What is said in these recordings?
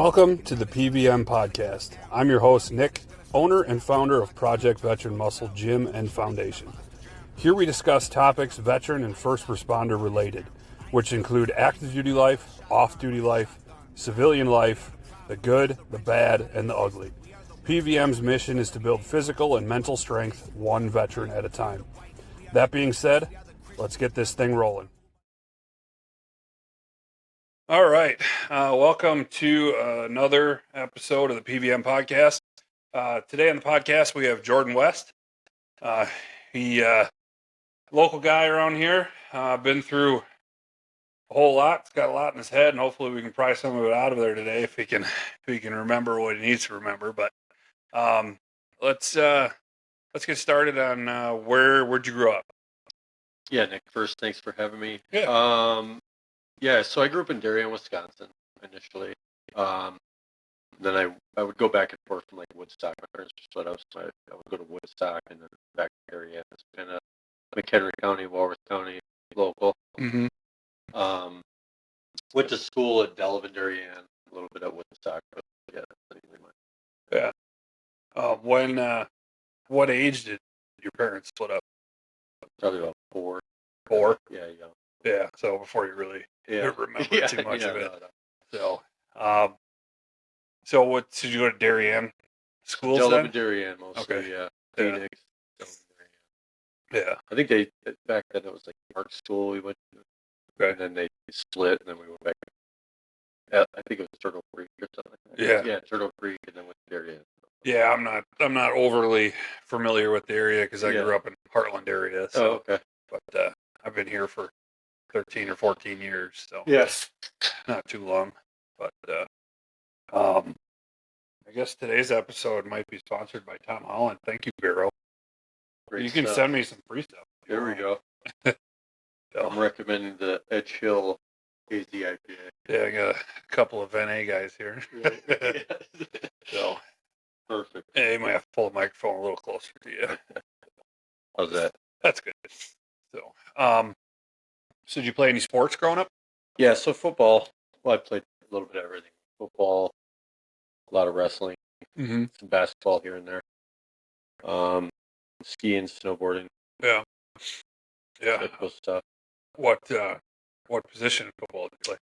Welcome to the PVM Podcast. I'm your host, Nick, owner and founder of Project Veteran Muscle Gym and Foundation. Here we discuss topics veteran and first responder related, which include active duty life, off-duty life, civilian life, the good, the bad, and the ugly. PVM's mission is to build physical and mental strength one veteran at a time. That being said, let's get this thing rolling. All right. Welcome to another episode of the PVM Podcast. Today on the podcast, we have Jordan West. He local guy around here, been through a whole lot. He's got a lot in his head, and hopefully we can pry some of it out of there today if he can remember what he needs to remember. But let's get started on where'd you grow up? Yeah, Nick, first, thanks for having me. Yeah. So I grew up in Darien, Wisconsin, initially. Then I would go back and forth from like Woodstock. My parents were split up, so I would go to Woodstock and then back to Darien. It's kind of McHenry County, Walworth County, local. Mm-hmm. Went to school at Delavan, Darien, a little bit at Woodstock. But yeah, that's mainly mine. Yeah. What age did your parents split up? Probably about 4. 4? Yeah. Yeah, so before you really remember too much of it. No. So what did you go to Darien schools Delavan, then? Darien mostly, Okay. yeah. Phoenix. Yeah. I think back then it was like Park School we went to. Okay. And then they split, and then we went back. I think it was Turtle Creek or something like that. Yeah, Turtle Creek, and then went to Darien. Yeah, I'm not overly familiar with the area because I grew up in Heartland area. So, okay. But I've been here for 13 or 14 years, so Yes. not too long. But I guess today's episode might be sponsored by Tom Holland. Thank you, Vero. Great You can stuff. send me some free stuff. Here we go. So, I'm recommending the Edge Hill AZ IPA. yeah, I got a couple of NA guys here. Right. So, Perfect. yeah, you might have to pull the microphone a little closer to you. How's that? That's good. So, so did you play any sports growing up? Yeah, so football. Well, I played a little bit of everything. Football, a lot of wrestling, Mm-hmm. some basketball here and there. Skiing, snowboarding, Yeah. typical stuff. What position in football did you play?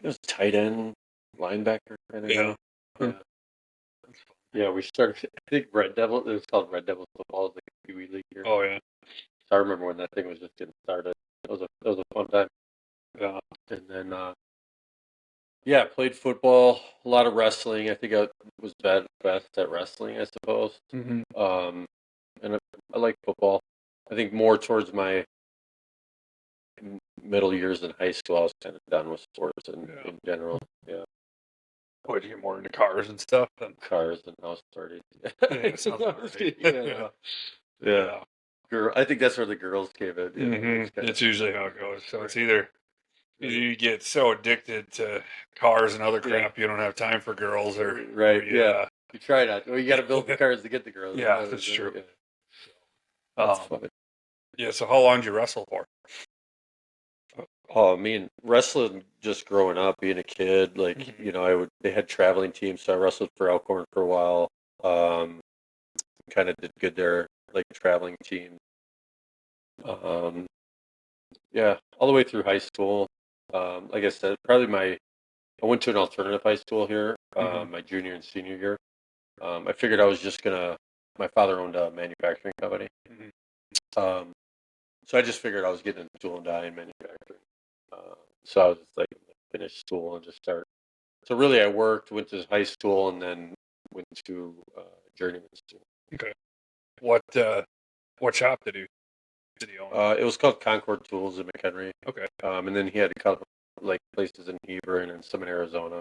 It was tight end, linebacker kind of. Yeah. Yeah, we started. I think Red Devil. It was called Red Devil football. It was like a Pee Wee League here. Oh yeah. So I remember when that thing was just getting started. It was a fun time. Yeah. And then, played football. A lot of wrestling. I think I was best at wrestling, I suppose. Mm-hmm. And I like football. I think more towards my middle years in high school, I was kind of done with sports in general. Yeah. Boy, did you get more into cars and stuff than Cars and house parties. Yeah, sounds about right. Yeah. I think that's where the girls came in. Mm-hmm. It's usually how it goes. So it's either you get so addicted to cars and other crap you don't have time for girls, or You try not. Well, you got to build the cars to get the girls. Yeah, that's true. Yeah. That's fun. Yeah. So how long did you wrestle for? Oh, I mean, wrestling just growing up, being a kid, like, Mm-hmm. they had traveling teams, so I wrestled for Elkhorn for a while. Kind of did good there, like traveling team. All the way through high school. Like I said, I went to an alternative high school here, Mm-hmm. my junior and senior year. I figured I was just my father owned a manufacturing company. Mm-hmm. So I just figured I was getting into tool and die and manufacturing. So I was just like, finish school and just start. So really, I went to high school, and then went to journeyman school. Okay. What shop did he own? It was called Concord Tools in McHenry. Okay. And then he had a couple like places in Hebron and some in Arizona.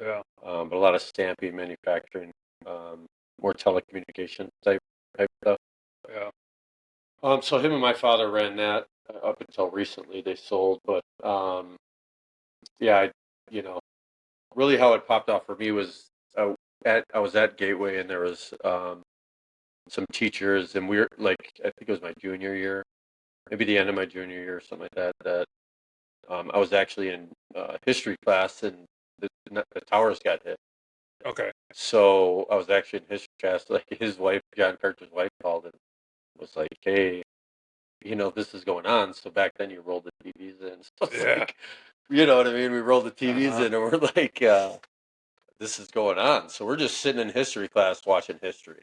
Yeah. But a lot of stamping, manufacturing, more telecommunication type stuff. Yeah. So him and my father ran that up until recently. They sold, but really how it popped off for me was I was at Gateway, and there was some teachers, and we were like, I think it was my junior year, maybe the end of my junior year or something like that. I was actually in history class, and the towers got hit. Okay. So I was actually in history class. Like his wife, John Carter's wife, called and was like, "Hey, this is going on." So back then you rolled the TVs in. So it's like, you know what I mean? We rolled the TVs in and we're like, this is going on. So we're just sitting in history class watching history.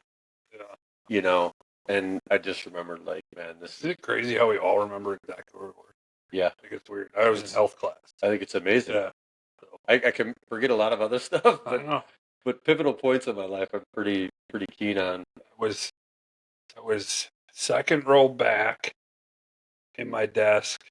Yeah. And I just remembered, like, man, this is it crazy how we all remember exactly where we were? Yeah. I think it's weird. I was in health class. I think it's amazing. Yeah. So, I can forget a lot of other stuff, but pivotal points in my life I'm pretty keen on. I was second row back in my desk,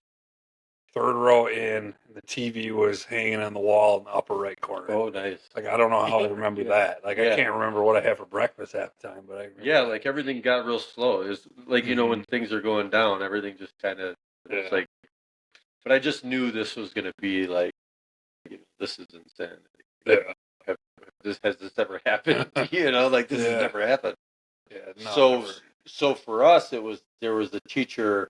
third row in, and the TV was hanging on the wall in the upper right corner. Oh, nice. Like, I don't know how I remember that. Like, I can't remember what I had for breakfast half the time, but I remember that. Like everything got real slow. It was like, when things are going down, everything just kind of, it's like, but I just knew this was going to be like, this is insanity. Yeah. Has this ever happened? Like this has never happened. Yeah. No, so for us, there was a teacher,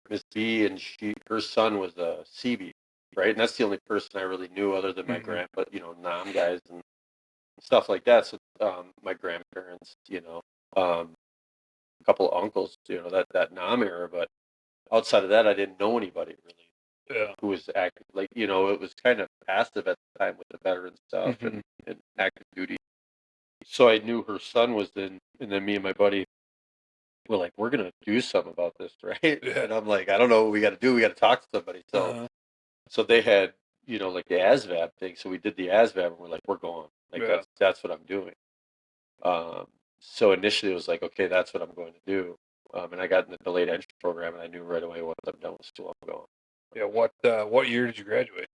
Miss B, and her son was a CB, right? And that's the only person I really knew other than my grandpa, NOM guys and stuff like that. So my grandparents, a couple of uncles, that NOM era, but outside of that, I didn't know anybody really. Yeah. Who was active, like, it was kind of passive at the time with the veteran stuff and active duty. So I knew her son was in, and then me and my buddy were like, we're going to do something about this, right? Yeah. And I'm like, I don't know what we got to do. We got to talk to somebody. So so they had, like the ASVAB thing. So we did the ASVAB and we're like, we're going. Like, that's what I'm doing. So initially it was like, okay, that's what I'm going to do. And I got in the delayed entry program and I knew right away once I'm done with school, I'm going. Yeah. What year did you graduate?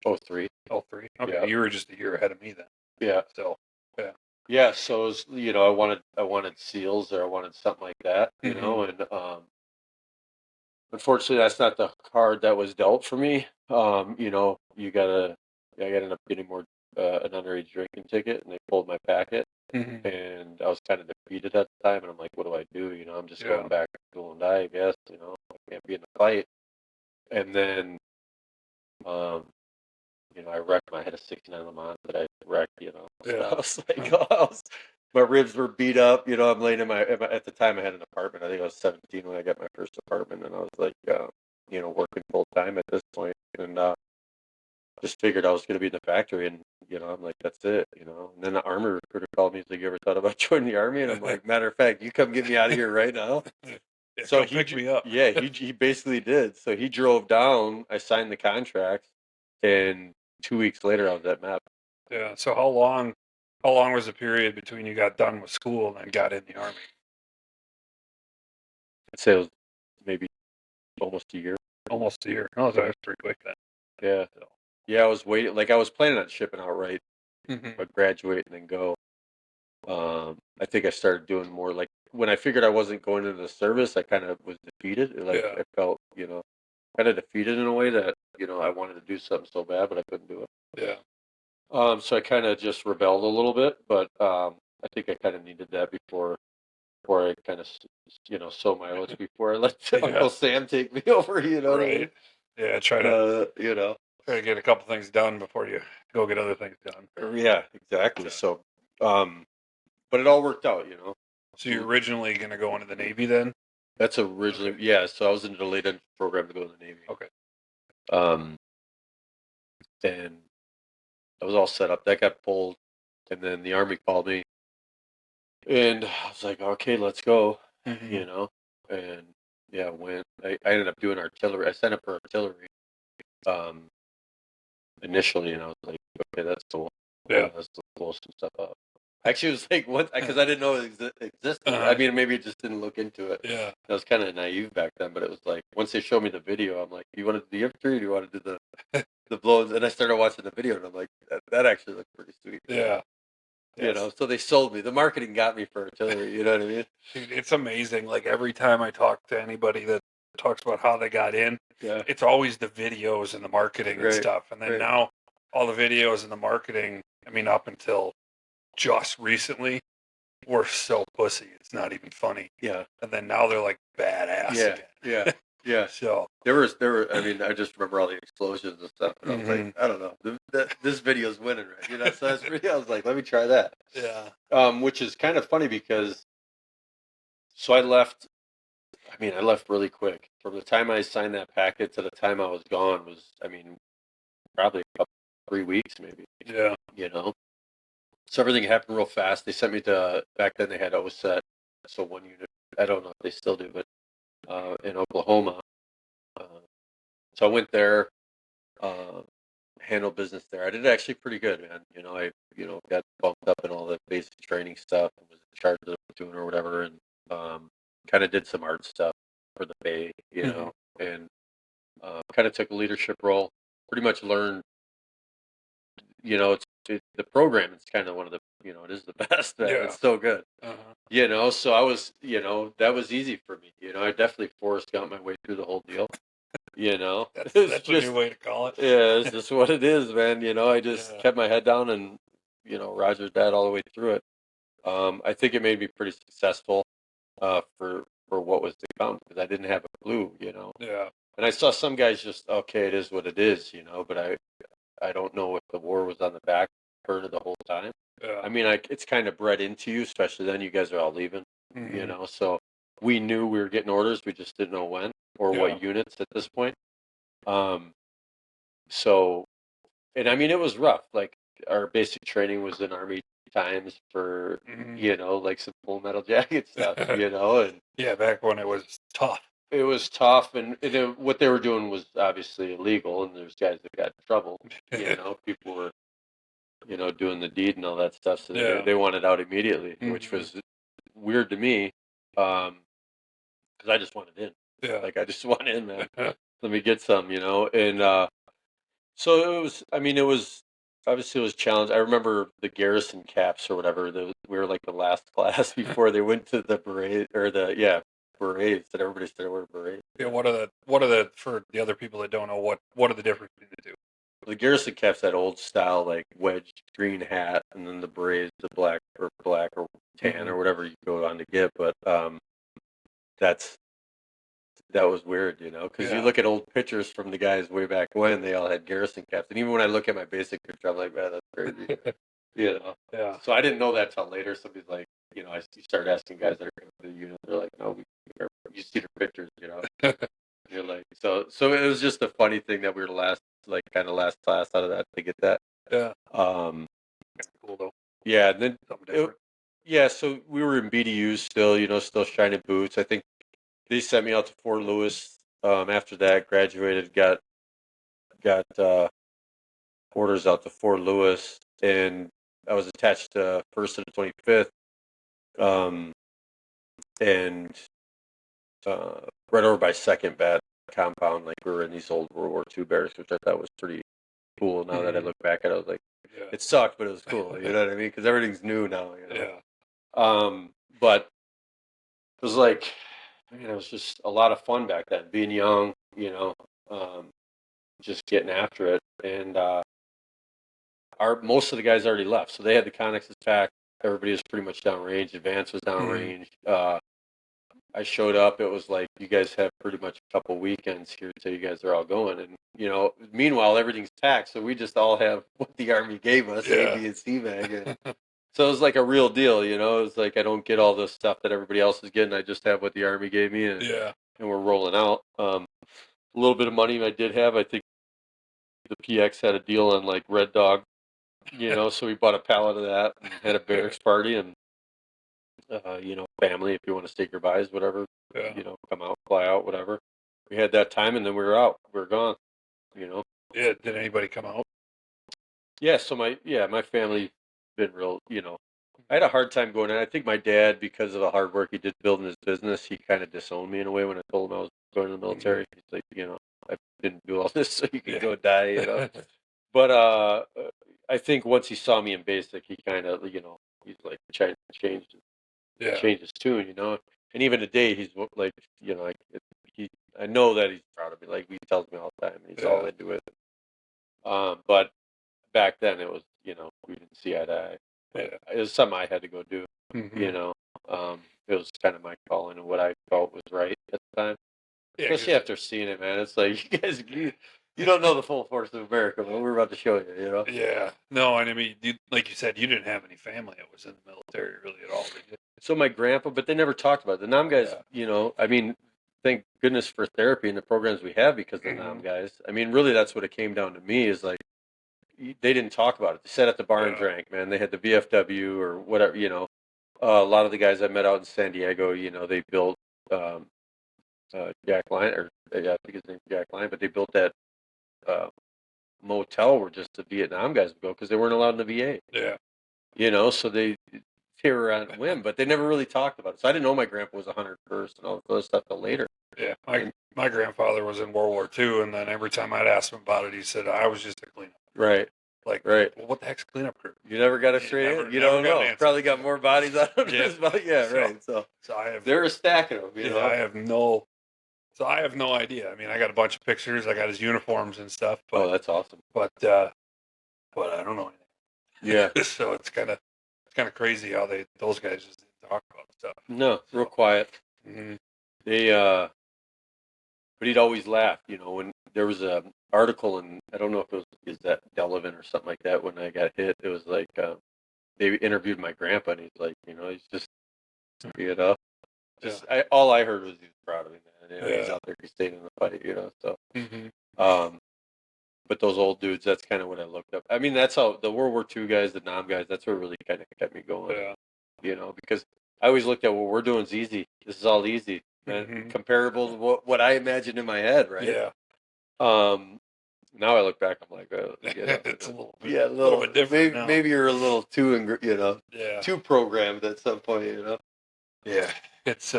03. 03. Okay. Yeah. You were just a year ahead of me then. Yeah. So, yeah. Yeah. So it was, I wanted SEALs or I wanted something like that, and unfortunately that's not the card that was dealt for me. I ended up getting an underage drinking ticket and they pulled my packet and I was kind of defeated at the time and I'm like, what do I do? I'm just going back to school and die, I guess, I can't be in a fight. And then, I had a 69 Lamont that I wrecked, So I was like, my ribs were beat up, I'm laying at the time I had an apartment. I think I was 17 when I got my first apartment and I was like, working full time at this point and just figured I was going to be in the factory and, I'm like, that's it, And then the Army recruiter called me. He's like, you ever thought about joining the Army? And I'm like, matter of fact, you come get me out of here right now. So he picked me up. Yeah, he basically did. So he drove down, I signed the contract, and 2 weeks later I was at MAP. Yeah. So how long was the period between you got done with school and then got in the Army? I'd say it was maybe almost a year. Almost a year. Oh, that was pretty quick then. Yeah. So. Yeah, I was waiting. Like I was planning on shipping out right, but graduate and then go. I think I started doing more like when I figured I wasn't going into the service, I kind of was defeated. Like I felt, kind of defeated in a way that, I wanted to do something so bad, but I couldn't do it. Yeah. So I kind of just rebelled a little bit, but I think I kind of needed that before I kind of, sow my oats before I let Uncle Sam take me over, Right. What I mean? Yeah, try to get a couple things done before you go get other things done. Yeah, exactly. So, but it all worked out, So you're originally going to go into the Navy then? That's originally, yeah. So I was in the delayed entry program to go to the Navy. Okay. And that was all set up. That got pulled, and then the Army called me, and I was like, okay, let's go, and yeah, went. I ended up doing artillery. I signed up for artillery initially, and I was like, okay, that's cool. Yeah. Let's blow some stuff up. Actually, it was like, what? Because I didn't know it existed. I mean, maybe it just didn't look into it. Yeah. I was kind of naive back then, but it was like, once they showed me the video, I'm like, do you want to do the infantry or do you want to do the blows? And I started watching the video, and I'm like, that actually looked pretty sweet. Yeah. So they sold me. The marketing got me for artillery, you know what I mean? Dude, it's amazing. Like, every time I talk to anybody that talks about how they got in, it's always the videos and the marketing and stuff. And then now all the videos and the marketing, I mean, up until just recently, were so pussy. It's not even funny. Yeah. And then now they're like badass again. Yeah. Yeah. So There were. I mean, I just remember all the explosions and stuff, and I was like, I don't know, this video's winning, right? You know, so that's really. I was like, let me try that. yeah. Which is kind of funny because, so I left. I mean, I left really quick. From the time I signed that packet to the time I was gone was, I mean, probably a couple, 3 weeks maybe. Yeah. You know, so everything happened real fast. They sent me to, back then they had OSET, so one unit. I don't know if they still do, but in Oklahoma. Uh, so I went there, uh, handled business there. I did actually pretty good, man. You know, I got bumped up in all the basic training stuff and was in charge of the platoon or whatever, and kind of did some art stuff for the Bay, and kind of took a leadership role. Pretty much learned, the program is kind of one of the, it is the best, man. Yeah. It's so good. Uh-huh. So I was, that was easy for me. I definitely Forrest Gumped my way through the whole deal. That's It's a new way to call it. yeah, it's just what it is, man. I just Yeah. kept my head down and, Roger's dad all the way through it. I think it made me pretty successful, for what was to come because I didn't have a clue, Yeah. And I saw some guys just, okay, it is what it is, but I don't know if the war was on the back burner the whole time. Yeah. I mean, it's kind of bred into you, especially then you guys are all leaving, Mhm. so we knew we were getting orders. We just didn't know when or Yeah. what units at this point. So, and I mean, it was rough. Like our basic training was in Army times for, Mhm. like some Full Metal Jacket stuff, and Yeah, back when it was tough. it was tough. And what they were doing was obviously illegal. And there's guys that got in trouble. People were, doing the deed and all that stuff. So Yeah. they wanted out immediately, which Mhm. was weird to me, because I just wanted in. Yeah. Like I just want in, man. Let me get some, and so it was. I mean, it was obviously it was a challenge. I remember the garrison caps or whatever. We were like the last class before they went to the beret or berets. That everybody started wearing berets. Yeah, what are the for the other people that don't know what are the difference between the two? The garrison caps that old style like wedge green hat, and then the berets, the black or tan or whatever you go on to get. But that's that was weird, because you Yeah. look at old pictures from the guys way back when they all had garrison caps, and even when I look at my basic picture, I'm like, man, that's crazy. Yeah. So I didn't know that till later. Somebody's like, you start asking guys that are coming to the unit, they're like, no, you see the pictures, You're like, so it was just a funny thing that we were the last, like, kind of last class out of that to get that. Yeah. Um, Cool though. yeah, and then Something different. yeah, so we were in BDUs still, still shining boots. I think they sent me out to Fort Lewis. After that, graduated, got orders out to Fort Lewis, and I was attached to First and 25th, and right over by Second Bat compound. Like we were in these old World War II barracks, which I thought was pretty cool. Now that I look back at it, I was like, Yeah. it sucked, but it was cool. You know what I mean? Because everything's new now. Yeah. But it was like, man, it was just a lot of fun back then. Being young, um, just getting after it, and most of the guys already left, so they had the connexes packed. Everybody was pretty much downrange. Advance was downrange. I showed up. It was like, you guys have pretty much a couple weekends here till you guys are all going, and meanwhile everything's packed, so we just all have what the Army gave us, A, B, and C bag. And so it was like a real deal. It was like I don't get all the stuff that everybody else is getting. I just have what the Army gave me, and Yeah. we're rolling out. A little bit of money I did have. I think the PX had a deal on like Red Dog. So we bought a pallet of that and had a barracks party, and family, if you want to stake your buys, whatever, Yeah. come out, fly out, whatever. We had that time, and then we were out. We were gone. Yeah. Did anybody come out? Yeah. So my family been real. I had a hard time going in. I think my dad, because of the hard work he did building his business, he kind of disowned me in a way when I told him I was going to the military. He's like, I didn't do all this so you could go die. But I think once he saw me in basic, he kind of, he's like changed Yeah. his tune, And even today, he's like, he, I know that he's proud of me. Like he tells me all the time, and he's all into it. But back then, it was, we didn't see eye to eye. But it was something I had to go do. Mhm. It was kind of my calling and what I felt was right at the time. Yeah, Especially after seeing it, man. It's like you guys, you don't know the full force of America, but we're about to show you. You know. yeah. No, and I mean, like you said, you didn't have any family that was in the military really at all, did you? So my grandpa, but they never talked about it. The Nam guys. Yeah. You know, I mean, thank goodness for therapy and the programs we have because of the Nam guys. I mean, really, that's what it came down to me is like they didn't talk about it. They sat at the bar and drank, man. They had the VFW or whatever. You know, a lot of the guys I met out in San Diego, you know, they built Jack Line, or yeah, I think his name's Jack Line, but they built that uh, motel where just the Vietnam guys would go because they weren't allowed in the VA. Yeah. You know, so they were on a whim, but they never really talked about it. So I didn't know my grandpa was 101st and all this other stuff till later. Yeah. My grandfather was in World War II, and then every time I'd ask him about it, he said, I was just a cleanup. Right. Like, right. Well, what the heck's a cleanup crew? You never got a straight in? You don't know. Probably got more bodies on him. Yeah, right. So I have, they're stacking them, you know? I have no idea. I mean, I got a bunch of pictures. I got his uniforms and stuff. But, that's awesome. But I don't know anything. Yeah. So it's kind of crazy how those guys just didn't talk about stuff. No, real quiet. Mm-hmm. They but he'd always laugh, you know, when there was a article, and I don't know if it was is that Delavan or something like that. When I got hit, it was like they interviewed my grandpa, and he's like, you know, he's just, you know, all I heard was he was proud of me, man. You know, he's out there, he stayed in the fight, you know. So, but those old dudes, that's kind of what I looked up. I mean, that's how the World War II guys, the Nam guys, that's what really kind of kept me going. Yeah. You know, because I always looked at what we're doing is easy. This is all easy. And comparable to what I imagined in my head, right? Yeah. Now I look back, I'm like, oh, you know, it's a little bit different. Maybe you're a little too, you know, too programmed at some point, you know. Yeah, it's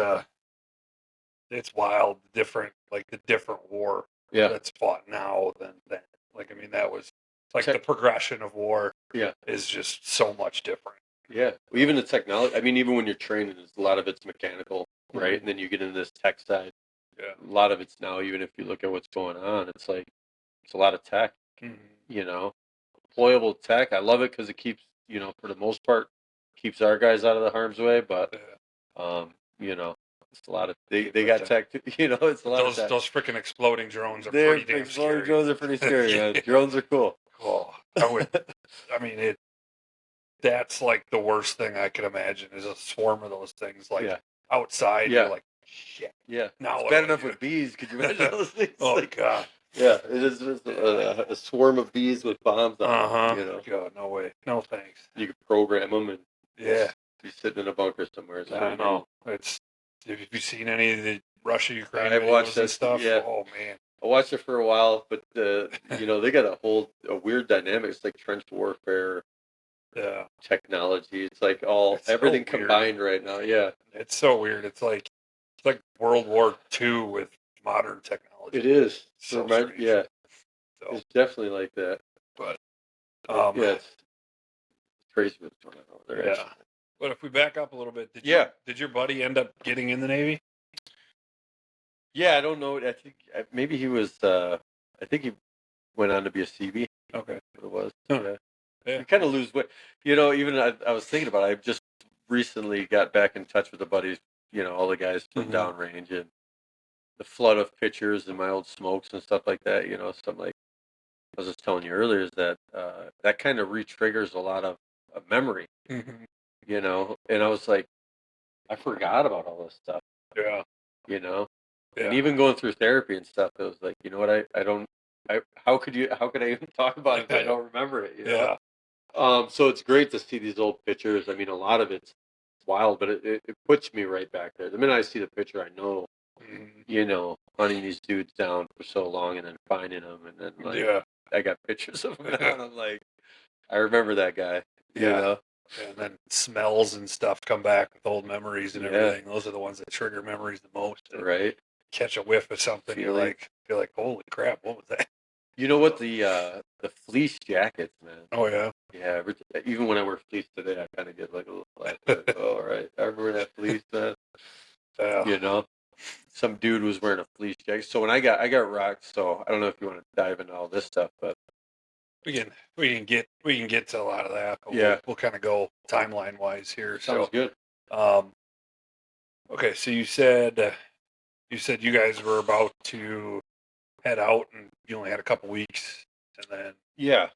wild, different, like the different war that's fought now than then. Like, I mean, that was like the progression of war. Yeah, is just so much different. Yeah, well, even the technology. I mean, even when you're training, a lot of it's mechanical, right? Mm-hmm. And then you get into this tech side. Yeah, a lot of it's now. Even if you look at what's going on, it's like it's a lot of tech. Mm-hmm. You know, deployable tech. I love it because it keeps, you know, for the most part, keeps our guys out of the harm's way. But, you know, it's a lot of they got tech. You know, it's a lot of tech. Those freaking exploding drones are pretty damn scary. Exploding drones are pretty scary. Yeah. Drones are cool. Cool. I mean, that's like the worst thing I could imagine is a swarm of those things outside. Yeah. You're like, shit. Yeah. Now it's bad enough with bees. Could you imagine those things? Oh, God. Yeah, it is just a swarm of bees with bombs on them. You know? God, no way. No thanks. You could program them and be sitting in a bunker somewhere. I know. Have you seen any of the Russia-Ukraine videos and stuff? Yeah. Oh, man. I watched it for a while, but you know, they got a weird dynamic. It's like trench warfare. Technology. It's like everything so combined right now. Yeah. It's so weird. It's like World War II with modern technology. It is. So yeah. So, it's definitely like that. But it's crazy what's going on over there. Yeah. Actually. But if we back up a little bit, did your buddy end up getting in the Navy? Yeah, I don't know. I think maybe he was. I think he went on to be a CB. Okay. What it was. Huh. Yeah. You kind of lose weight. You know, even I was thinking about it. I just recently got back in touch with the buddies, you know, all the guys from downrange, and the flood of pictures and my old smokes and stuff like that, you know, something like I was just telling you earlier is that that kind of re-triggers a lot of memory, you know, and I was like, I forgot about all this stuff. Yeah. You know, and even going through therapy and stuff, it was like, you know what, how could I even talk about it if I don't remember it? You know? So it's great to see these old pictures. I mean, a lot of it's wild, but it puts me right back there. The minute I see the picture, I know, you know, hunting these dudes down for so long and then finding them. And then, like, I got pictures of them now, and I'm like, I remember that guy. You know? And then smells and stuff come back with old memories and everything. Those are the ones that trigger memories the most. Right. Catch a whiff of something, you're like, holy crap, what was that? You know what, the fleece jackets, man. Oh, yeah? Yeah, even when I wear fleece today, I kind of get like a little flashback. Oh, right. I remember that fleece, man. You know? Some dude was wearing a fleece jacket. So when I got rocked, so I don't know if you want to dive into all this stuff, but we can get to a lot of that. We'll kind of go timeline wise here. Sounds good. Okay, so you said you said you guys were about to head out, and you only had a couple weeks, and then Yeah.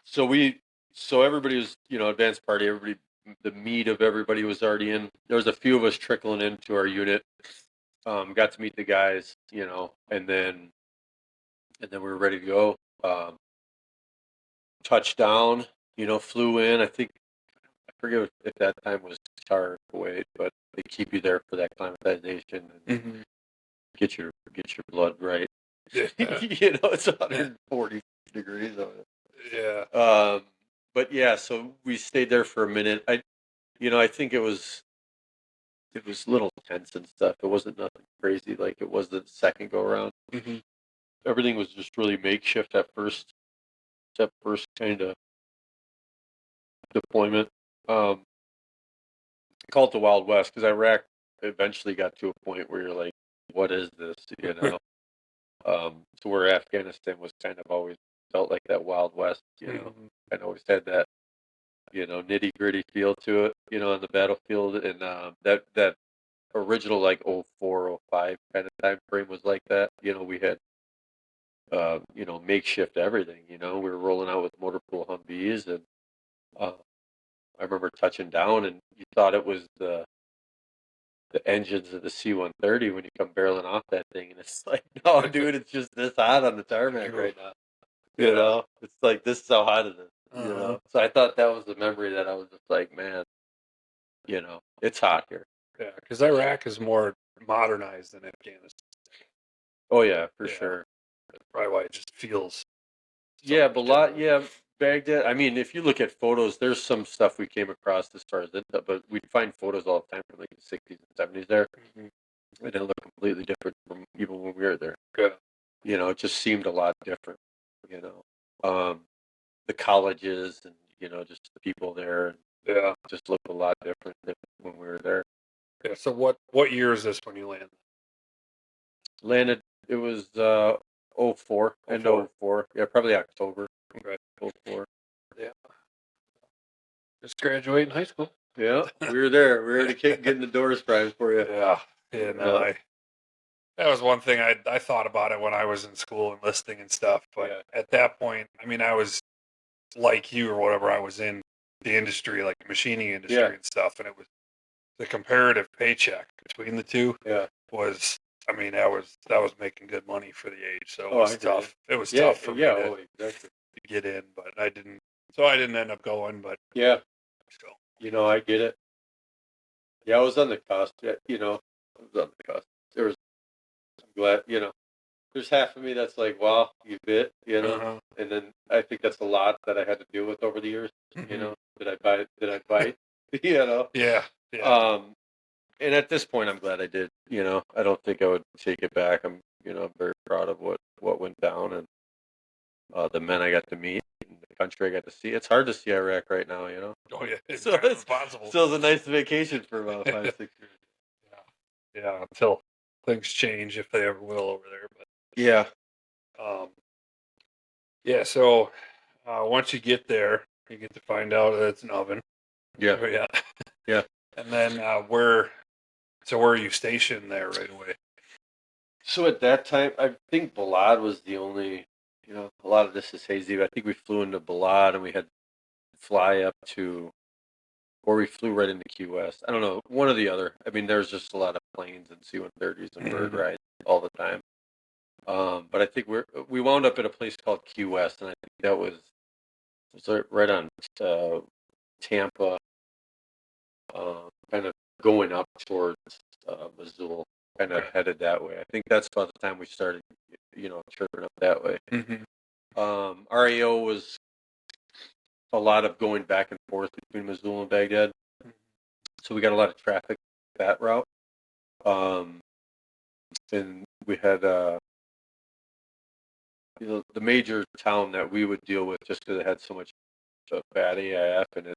So everybody was, advanced party. Everybody, the meat of everybody was already in. There was a few of us trickling into our unit. Got to meet the guys, and then we were ready to go. Touchdown, flew in. I forget if that time was Qatar or Kuwait, but they keep you there for that climatization and get your blood right. yeah, It's 140 degrees over yeah, there. But yeah, so we stayed there for a minute. I think it was little tense and stuff. It wasn't nothing crazy like it was the second go around. mm-hmm. Everything was just really makeshift at first. That first kind of deployment. I call it the Wild West because Iraq eventually got to a point where you're like, what is this? To where Afghanistan was kind of always felt like that Wild West, Mm-hmm. and always had that, nitty gritty feel to it, on the battlefield. And that original like 04, 05 kind of time frame was like that. We had, makeshift everything, we were rolling out with motor pool Humvees. And I remember touching down and you thought it was the engines of the C-130 when you come barreling off that thing, and it's like, no, dude, it's just this hot on the tarmac right now. It's like, this is how hot it is. So I thought that was the memory that I was just like, man, it's hot here. Yeah, because Iraq is more modernized than Afghanistan. Oh yeah, for sure. That's probably why it just feels. Yeah, but Baghdad. I mean, if you look at photos, there's some stuff we came across as far as it, but we'd find photos all the time from like the 60s and 70s there. Mm-hmm. It didn't look completely different from even when we were there. Yeah. It just seemed a lot different. The colleges and just the people there, Yeah. just looked a lot different than when we were there. Yeah. So what year is this when you landed? Landed. It was 04, end of 04. Yeah, probably October. Okay. 04. Yeah. Just graduating high school. Yeah, we were there. We were already getting the doors primed for you. Yeah. Yeah. No, that was one thing I thought about it when I was in school enlisting and stuff. But at that point, I mean, I was like you or whatever. I was in the industry, like the machining industry and stuff, and it was the comparative paycheck between the two. Yeah. Was, I mean, that was making good money for the age, so it was tough. It was tough for me to get in, but I didn't. So I didn't end up going. But yeah, so I get it. Yeah, I was on the cusp. Yeah, I was on the cusp. I'm glad. There's half of me that's like, wow, you bit, and then I think that's a lot that I had to deal with over the years. Mm-hmm. Did I bite? Yeah. Yeah. And at this point, I'm glad I did. I don't think I would take it back. I'm very proud of what went down and the men I got to meet, and the country I got to see. It's hard to see Iraq right now. Oh yeah. It's So it's impossible. still a nice vacation for about 5, 6 years. Yeah. Until things change, if they ever will over there. But yeah. Yeah. So once you get there, you get to find out that it's an oven. Yeah. Yeah. Yeah. And then where are you stationed there right away? So at that time, I think Balad was the only, a lot of this is hazy. I think we flew into Balad and we had fly up to, or we flew right into Key West. I don't know, one or the other. I mean, there's just a lot of planes and C-130s and bird rides all the time. But I think we wound up at a place called Key West, and I think that was right on Tampa, kind of going up towards Missoula, kind of headed that way. I think that's about the time we started, chirping up that way. Mm-hmm. RAO was a lot of going back and forth between Missoula and Baghdad, so we got a lot of traffic that route. And we had the major town that we would deal with just because it had so much bad AIF, and it,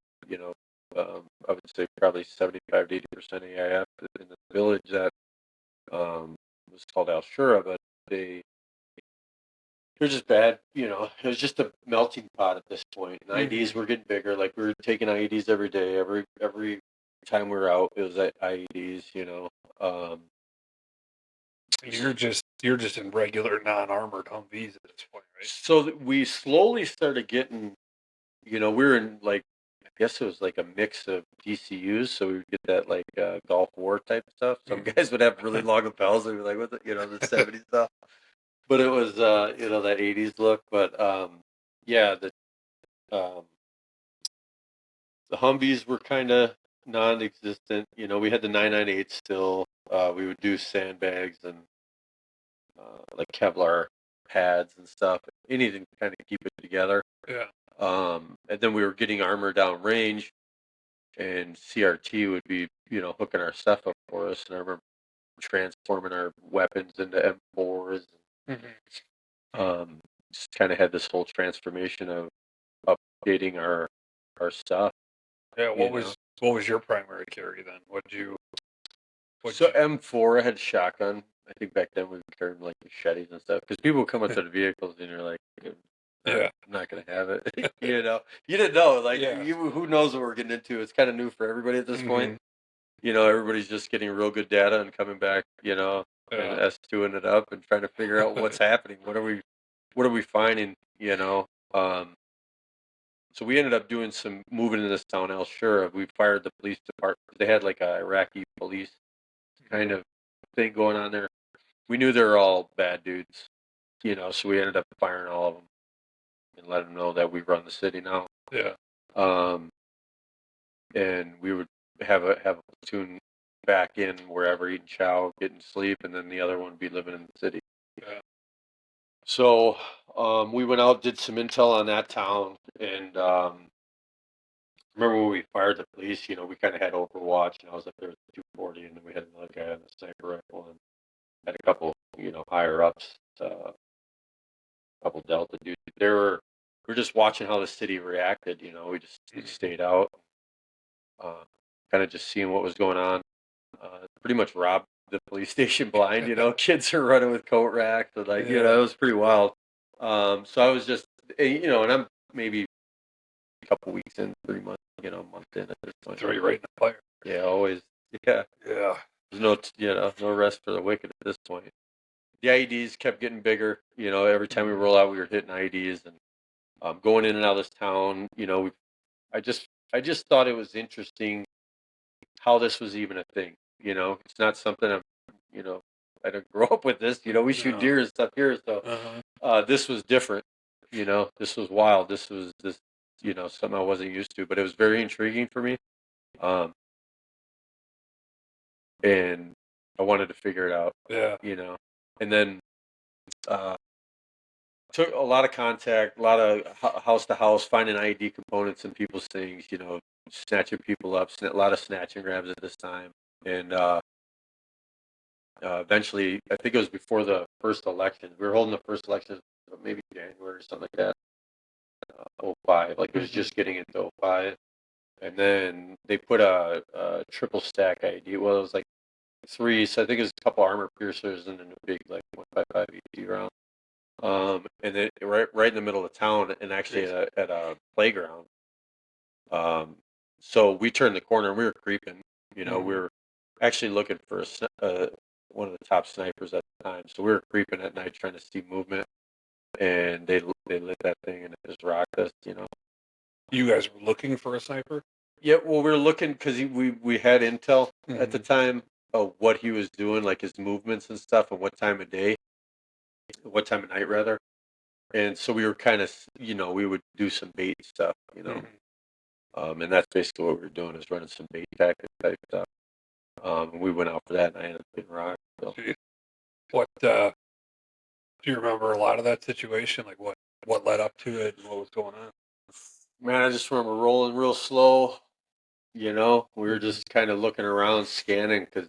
I would say probably 75 to 80% AIF in the village that was called Al Shura, but they're just bad. It was just a melting pot at this point. And IEDs were getting bigger. Like, we were taking IEDs every day. Every time we were out, it was at IEDs. You're just in regular non-armored Humvees at this point, right? So we slowly started getting, we were in like, I guess it was like a mix of DCUs, so we would get that like Gulf War type stuff. Some guys would have really long lapels, and we'd be like, what the 70s stuff. But it was, that 80s look. But yeah, um, the Humvees were kind of non-existent. We had the 998 still. We would do sandbags and like Kevlar pads and stuff, anything to kind of keep it together. Yeah. And then we were getting armor down range, and CRT would be, hooking our stuff up for us. And I remember transforming our weapons into M4s. Just kind of had this whole transformation of updating our stuff. Yeah. What was your primary carry then? M4, I had shotgun. I think back then we were carrying like machetes and stuff, because people would come up to the vehicles and you're like, I'm not gonna have it. You didn't know, like, who knows what we're getting into. It's kind of new for everybody at this point. Everybody's just getting real good data and coming back, and S2ing it up and trying to figure out what's happening. What are we finding? So we ended up doing some moving in this town, El Shura. We fired the police department. They had like a Iraqi police kind of thing going on there. We knew they were all bad dudes, so we ended up firing all of them and letting them know that we run the city now. Yeah. And we would have a platoon back in wherever, eating chow, getting sleep, and then the other one would be living in the city. Yeah. So we went out, did some intel on that town, and remember when we fired the police, we kind of had Overwatch, and I was up there with the 240, and then we had another guy on the sniper rifle, and had a couple, higher ups, a couple Delta dudes. We're just watching how the city reacted. We just stayed out, kind of just seeing what was going on. Pretty much robbed the police station blind. Kids are running with coat racks, and like, it was pretty wild. So I was just, and I'm maybe a couple weeks in, 3 months, a month in at this point. Throw you right in the fire. Yeah, always. Yeah. Yeah. There's no rest for the wicked at this point. The IEDs kept getting bigger. Every time we roll out, we were hitting IEDs, and going in and out of this town. I just thought it was interesting how this was even a thing. It's not something I didn't grow up with this. We shoot deer and stuff here, so this was different. This was wild. This was something I wasn't used to, but it was very intriguing for me. And I wanted to figure it out. Yeah. And then took a lot of contact, a lot of house to house, finding IED components in people's things, snatching people up, a lot of snatch and grabs at this time. And eventually, I think it was before the first election. We were holding the first election, maybe January or something like that. 05, like it was just getting into 05. And then they put a triple stack IED. Well, it was like 3, so I think it was a couple armor piercers and then a big like 155 ED round. And then right in the middle of town, and actually at a playground. So we turned the corner and we were creeping. We were actually looking for one of the top snipers at the time. So we were creeping at night trying to see movement, and they lit that thing and it just rocked us. You guys were looking for a sniper? Yeah, well, we were looking because we had intel at the time of what he was doing, like his movements and stuff, and what time of night rather. And so we were kind of, we would do some bait stuff, and that's basically what we were doing, is running some bait tactic type stuff. And we went out for that, and I ended up getting rocked. So. What do you remember a lot of that situation? Like what led up to it and what was going on? Man, I just remember rolling real slow. We were just kind of looking around, scanning, because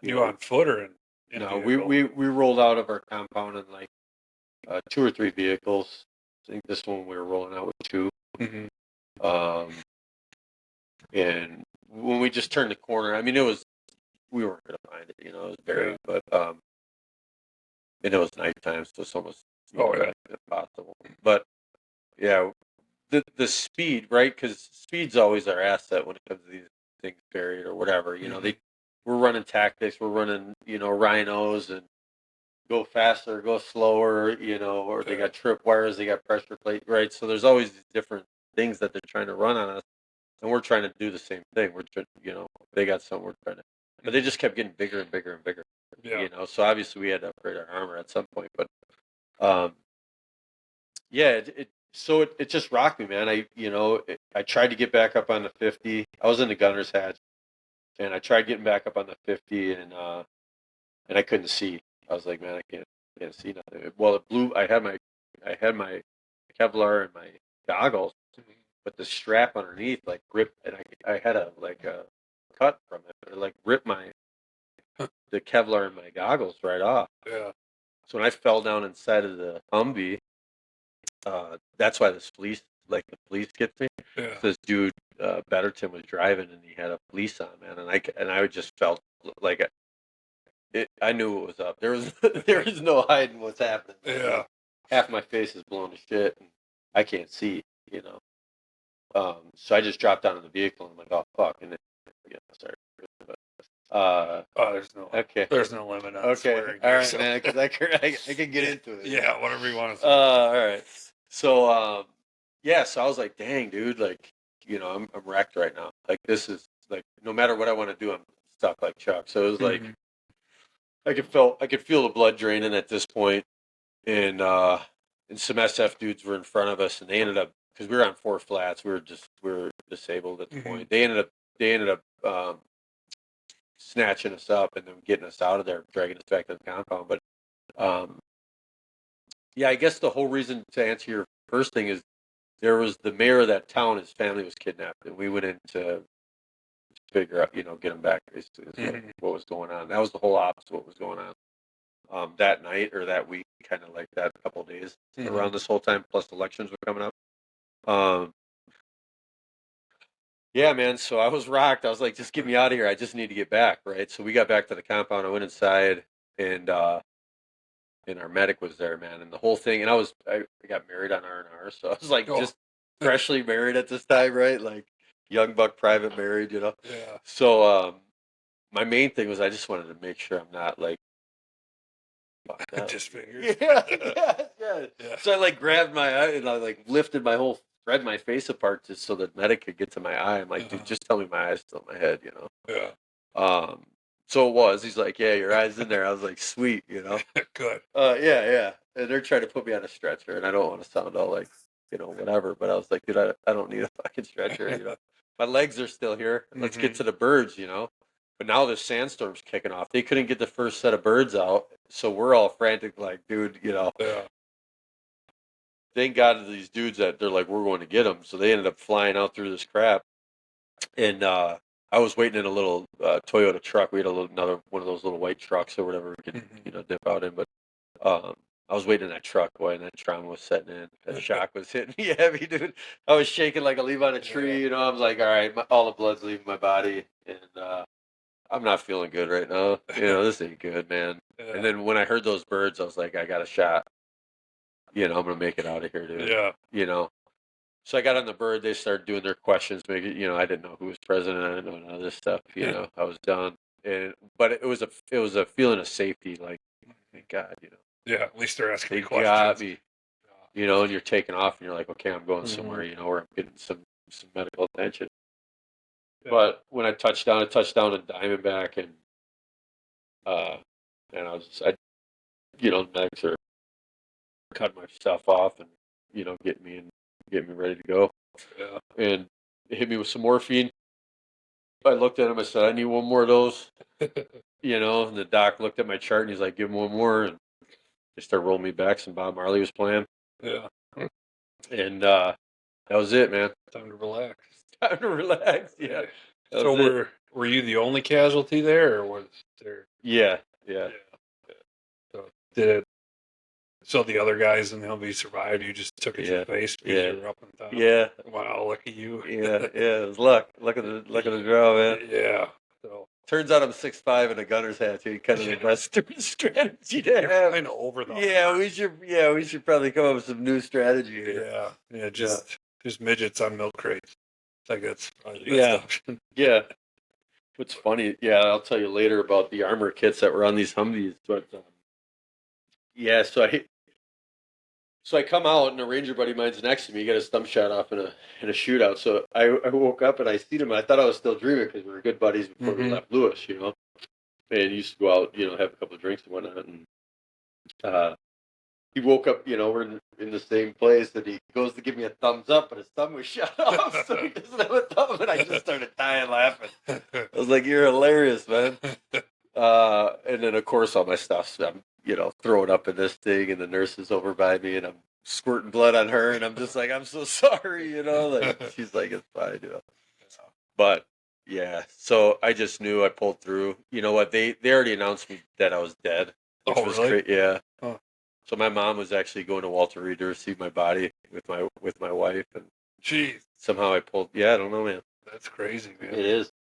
you on foot or in no, we rolled out of our compound in like 2 or 3 vehicles. I think this one we were rolling out with 2. And when we just turned the corner, I mean, we weren't going to find it, it was buried, but and it was nighttime, so it's almost impossible. But yeah, the speed, right? Because speed's always our asset when it comes to these things buried or whatever. we're running tactics, we're running, rhinos and go faster, go slower, or they got trip wires, they got pressure plate, right? So there's always these different things that they're trying to run on us, and we're trying to do the same thing. They got something we're trying to, but they just kept getting bigger and bigger and bigger. Yeah. So obviously we had to upgrade our armor at some point, but yeah, it just rocked me, man. I tried to get back up on the 50. I was in the gunner's hatch, and I tried getting back up on the 50, and I couldn't see. I was like, man, I can't see nothing. Well, it blew. I had my Kevlar and my goggles, but the strap underneath like ripped, and I had a cut from it. It like ripped the Kevlar and my goggles right off. Yeah. So when I fell down inside of the Humvee, that's why the police gets me. Yeah. So this dude, Betterton, was driving and he had a police on, man, and I just felt like I knew what was up. There was no hiding what's happening. Yeah. Like, half my face is blown to shit, and I can't see. So I just dropped down in the vehicle, and I'm like, oh fuck, and then sorry. There's no limit on okay. swearing. All right, man, because I can get into it. Yeah, whatever you want to say. All right. So so I was like, dang, dude, like, I'm wrecked right now. Like, this is like, no matter what I want to do, I'm stuck like Chuck. So it was like, I could feel the blood draining at this point, and some SF dudes were in front of us, and they ended up, because we were on 4 flats, we were disabled at the point. They ended up snatching us up and then getting us out of there, dragging us back to the compound. But I guess the whole reason, to answer your first thing, is there was the mayor of that town. His family was kidnapped, and we went in to figure out, get them back. Is what was going on. That was the whole opposite of what was going on that night or that week, kind of like that couple of days around this whole time. Plus, elections were coming up. Yeah, man. So I was rocked. I was like, just get me out of here. I just need to get back, right? So we got back to the compound. I went inside, and our medic was there, man. And the whole thing, and I got married on R&R, so I was like just freshly married at this time, right? Like young buck private married, Yeah. So my main thing was I just wanted to make sure I'm not like just figures. Yeah. So I like grabbed my eye and I like lifted my whole spread my face apart just so that medic could get to my eye. I'm like, dude, just tell me my eye's still in my head, Yeah. So it was. He's like, yeah, your eye's in there. I was like, sweet, Good. Yeah. And they're trying to put me on a stretcher, and I don't want to sound all like, whatever. But I was like, dude, I don't need a fucking stretcher. My legs are still here. Let's get to the birds, But now the sandstorm's kicking off. They couldn't get the first set of birds out, so we're all frantic, like, dude, Yeah. Thank God to these dudes that they're like, we're going to get them. So they ended up flying out through this crap. And I was waiting in a little Toyota truck. We had another one of those little white trucks or whatever we could, dip out in. But I was waiting in that truck, boy, and that trauma was setting in. That shock was hitting me heavy, dude. I was shaking like a leaf on a tree. I was like, all right, all the blood's leaving my body, and I'm not feeling good right now. This ain't good, man. Yeah. And then when I heard those birds, I was like, I got a shot. I'm gonna make it out of here, dude. Yeah. So I got on the bird. They started doing their questions. Maybe I didn't know who was president. I didn't know none of this stuff. I was done. But it was a feeling of safety. Like, thank God. Yeah. At least they're asking They me questions. got me. And you're taking off, and you're like, okay, I'm going somewhere. Where I'm getting some medical attention. Yeah. But when I touched down in Diamondback, and the medics are cutting my stuff off and get me ready to go. Yeah. And they hit me with some morphine. I looked at him. I said, I need one more of those. And the doc looked at my chart and he's like, give him one more. And they started rolling me back. Some Bob Marley was playing. Yeah. And that was it, man. Time to relax. Yeah. So were you the only casualty there, or was there? Yeah. So the other guys in the Humvee survived. You just took it to the face because you were up and down. Yeah. Wow, lucky you. Yeah. It was luck. Luck of the draw, man. Yeah. So turns out I'm 6'5" and a gunner's hat. So kind of the best stupid strategy to have. Kind of over the. Yeah, we should probably come up with some new strategy here. Yeah. Just midgets on milk crates. I think that's probably the best option. Yeah. What's funny, yeah, I'll tell you later about the armor kits that were on these Humvees. But yeah, so I come out and a ranger buddy of mine's next to me. He got his thumb shot off in a shootout. So I woke up and I seen him. And I thought I was still dreaming because we were good buddies before we left Lewis, and used to go out, have a couple of drinks and whatnot. And he woke up, we're in the same place, and he goes to give me a thumbs up, but his thumb was shot off, so he doesn't have a thumb, and I just started dying laughing. I was like, "You're hilarious, man." And then, of course, all my stuff's, I'm, throwing up in this thing, and the nurse is over by me, and I'm squirting blood on her, and I'm just like, "I'm so sorry," like, she's like, "It's fine," But, yeah, so I just knew I pulled through. You know what? They already announced me that I was dead, which was really? great. Yeah. Huh. So my mom was actually going to Walter Reed to receive my body with my wife, and Jeez, somehow I pulled. Yeah, I don't know, man. that's crazy, man. It is.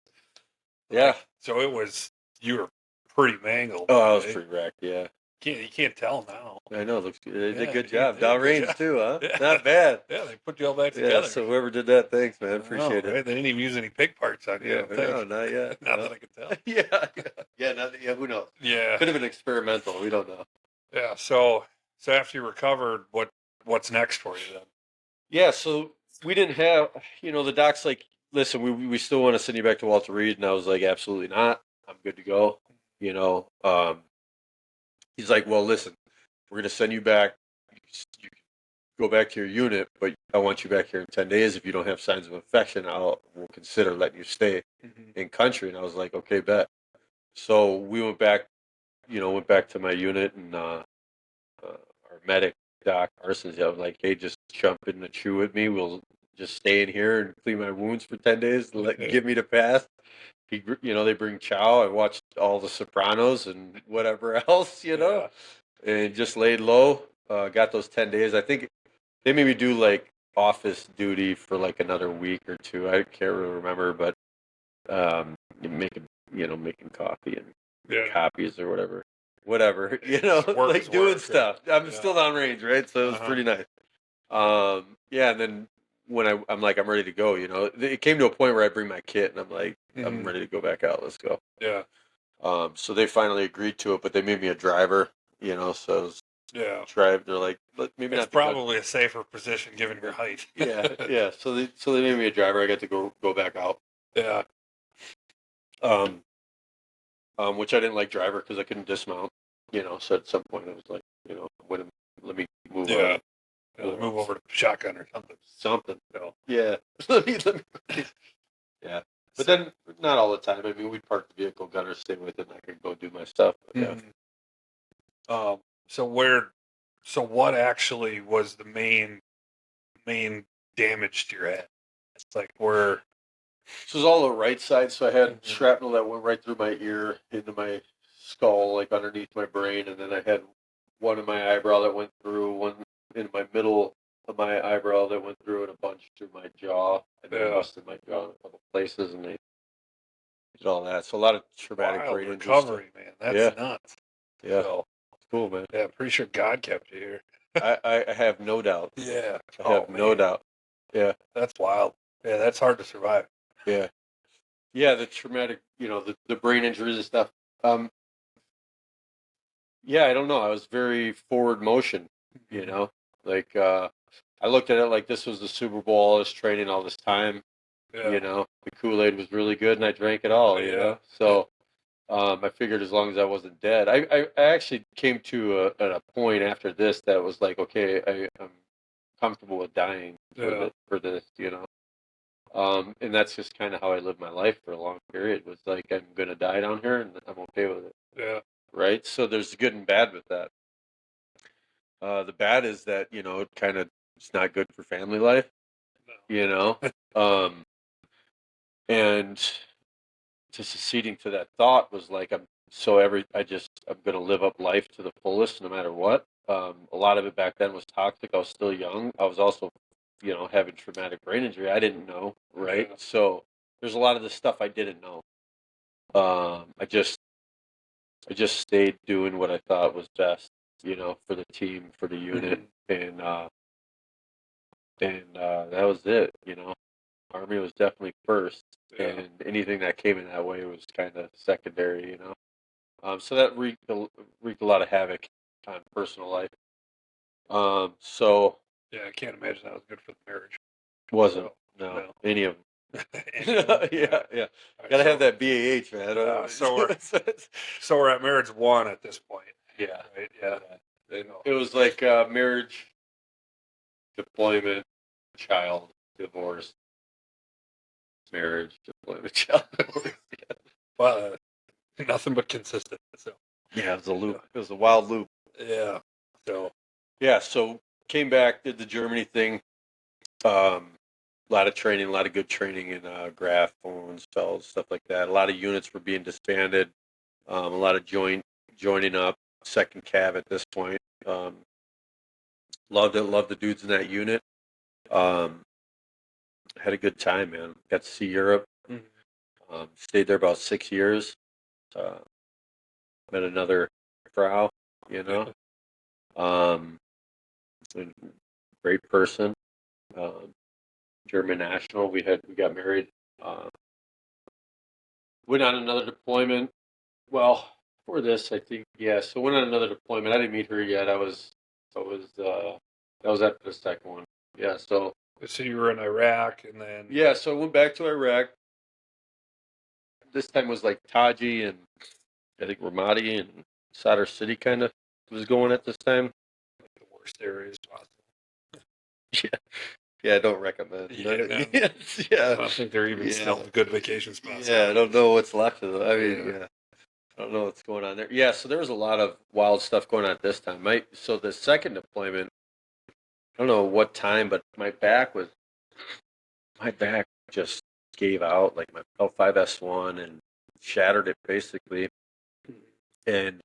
Yeah. So you were pretty mangled. Oh, I was pretty wrecked. Yeah. You can't tell now. I know. They did a good they job. did a good Downrange job. too, huh? Yeah. Not bad. Yeah, they put you all back Yeah. together. So whoever did that, thanks, man. Appreciate it. Right? They didn't even use any pig parts on you. Yeah. No, not yet. Not that I can tell. Yeah. Yeah. Who knows? Yeah. Could have been experimental. We don't know. Yeah. So after you recovered, what's next for you then? Yeah. So we didn't have, the doc's like, listen, we still want to send you back to Walter Reed, and I was like, absolutely not. I'm good to go. He's like, well, listen, we're going to send you back. You can go back to your unit, but I want you back here in 10 days. If you don't have signs of infection, we'll consider letting you stay in country. And I was like, okay, bet. So we went back to my unit, and our medic, Doc Parsons, I was like, hey, just jump in the chew with me. We'll just stay in here and clean my wounds for 10 days, give me the pass. They bring chow. I watched all the Sopranos and whatever else, and just laid low. Got those 10 days. I think they made me do like office duty for like another week or two. I can't really remember, but making coffee and copies or whatever, like doing stuff. I'm still downrange, right? So it was pretty nice. And then when I'm like, I'm ready to go, it came to a point where I bring my kit and I'm like, I'm ready to go back out. Let's go. Yeah. So they finally agreed to it, but they made me a driver, so it was, drive. They're like, maybe it's not. Probably a safer position given your height. Yeah. So they made me a driver. I got to go back out. Yeah. Which I didn't like driver because I couldn't dismount. So at some point I was like, let me move on. Yeah. Move over to shotgun or something. Something. Yeah. let me. Yeah. But then not all the time. I mean, we'd park the vehicle, gunner stay with it, and I could go do my stuff. But, yeah. So what actually was the main damage to your head? It's like where. So it was all the right side. So I had shrapnel that went right through my ear into my skull, like underneath my brain, and then I had one in my eyebrow that went through, one in my middle of my eyebrow that went through, and a bunch through my jaw, and then busted my jaw in a couple places, and they did all that. So a lot of traumatic brain injury recovery, man. That's nuts. Yeah, so, it's cool, man. Yeah, I'm pretty sure God kept you here. I have no doubt. Yeah, I have no doubt. Yeah, that's wild. Yeah, that's hard to survive. Yeah, the traumatic, the brain injuries and stuff. Yeah, I don't know. I was very forward motion, like I looked at it like this was the Super Bowl, all this training, all this time. Yeah. The Kool-Aid was really good, and I drank it all. So I figured as long as I wasn't dead, I actually came to a point after this that was like, okay, I'm comfortable with dying for this, and that's just kind of how I lived my life for a long period. Was like, I'm gonna die down here, and I'm okay with it. Yeah. Right. So there's good and bad with that. The bad is that it kind of it's not good for family life. No. And just succeeding to that thought was like I'm gonna live up life to the fullest no matter what. A lot of it back then was toxic. I was still young. I was also having traumatic brain injury. I didn't know, right? Yeah. So there's a lot of the stuff I didn't know. I just stayed doing what I thought was best, for the team, for the unit, and that was it. Army was definitely first, and anything that came in that way was kind of secondary, So that wreaked a lot of havoc on personal life. So Yeah, I can't imagine that was good for the marriage. wasn't No. any of them. Any of them? Yeah. All right, Gotta have that BAH, man. so we're at marriage 1 at this point. Yeah. Right. Yeah. It was like marriage, deployment, child, divorce, marriage, deployment, child, divorce. Well, nothing but consistent. So Yeah, it was a loop. It was a wild loop. yeah. So came back, did the Germany thing. A lot of training, a lot of good training in graph, phones, fells, stuff like that. A lot of units were being disbanded. A lot of joining up. Second cav at this point. Loved it. Loved the dudes in that unit. Had a good time, man. Got to see Europe. Stayed there about 6 years. Met another Frau, great person. German national. We got married. Went on another deployment. Well, for this, I think, yeah. So went on another deployment. I didn't meet her yet. That was after the second one. Yeah. So you were in Iraq, and then So I went back to Iraq. This time was like Taji and I think Ramadi and Sadr City kind of was going at this time. The worst areas possible. Yeah, I don't recommend. Yeah, no. Yeah. I don't think they're even still good vacation spots. Yeah, I don't know what's left of them. I mean, I don't know what's going on there. Yeah, so there was a lot of wild stuff going on at this time. So the second deployment, I don't know what time, but my back just gave out, like my L5S1 and shattered it basically. And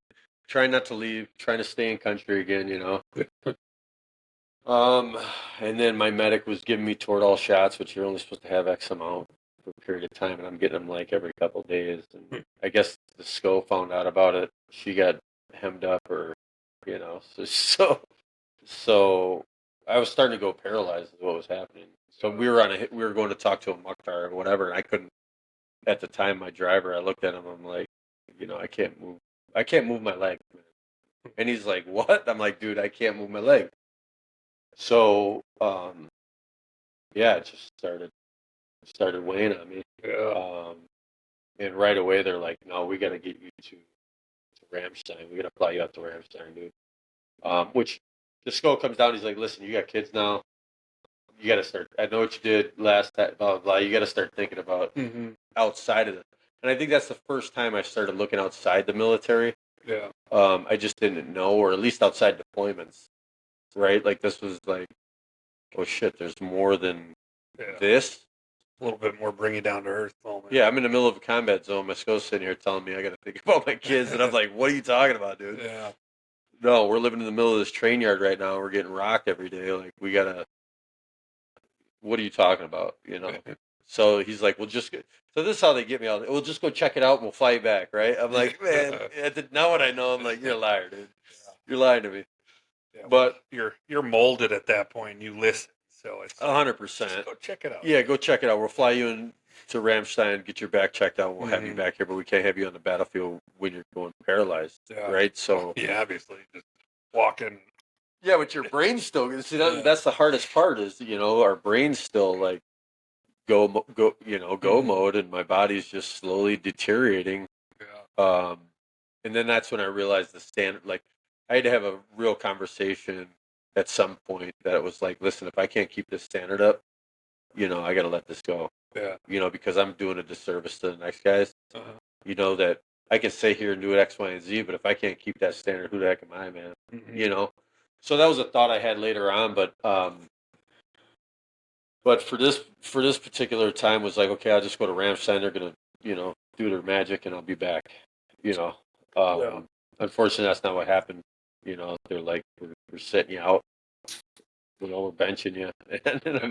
trying not to leave, trying to stay in country again, And then my medic was giving me Toradol shots, which you're only supposed to have X amount for a period of time, and I'm getting them like every couple of days. And I guess the SCO found out about it. She got hemmed up, or so I was starting to go paralyzed. Is what was happening. So we were going to talk to a Mukhtar or whatever, and I couldn't. At the time, my driver, I looked at him. I'm like, I can't move. I can't move my leg. And he's like, "What?" I'm like, "Dude, I can't move my leg." So, it just started weighing on me. Yeah. And right away they're like, "No, we got to get you to Ramstein. We got to fly you out to Ramstein, dude." Which the skull comes down. He's like, "Listen, you got kids now. You got to start. I know what you did last time. Blah blah blah. You got to start thinking about outside of it." And I think that's the first time I started looking outside the military. Yeah. I just didn't know, or at least outside deployments, right? Like this was like, oh shit, there's more than this. A little bit more bring you down to earth moment. Yeah, I'm in the middle of a combat zone. My skull's sitting here telling me I got to think about my kids, and I'm like, "What are you talking about, dude?" Yeah. No, we're living in the middle of this train yard right now. We're getting rocked every day. Like we gotta. What are you talking about? So he's like, "Well, just." So this is how they get me out. We'll just go check it out, and we'll fly you back, right? I'm like, man, now what I know, I'm like, you're a liar, dude. You're lying to me. Yeah, but you're molded at that point. You listen, so it's 100%. Go check it out. Yeah, go check it out. We'll fly you in to Ramstein, get your back checked out. We'll have you back here, but we can't have you on the battlefield when you're going paralyzed, right? So obviously, just walking. Yeah, but your brain's still. See, that's the hardest part. Is our brain's still like go mode, and my body's just slowly deteriorating. Yeah. And then that's when I realized the standard. Like, I had to have a real conversation at some point that it was like, listen, if I can't keep this standard up, I got to let this go. Yeah. Because I'm doing a disservice to the next guys. That I can sit here and do it X, Y, and Z, but if I can't keep that standard, who the heck am I, man? So that was a thought I had later on, but for this particular time was like, okay, I'll just go to Ramstein. They're gonna, do their magic, and I'll be back. Unfortunately, that's not what happened. They're like, we're setting you out. We're benching you, and I'm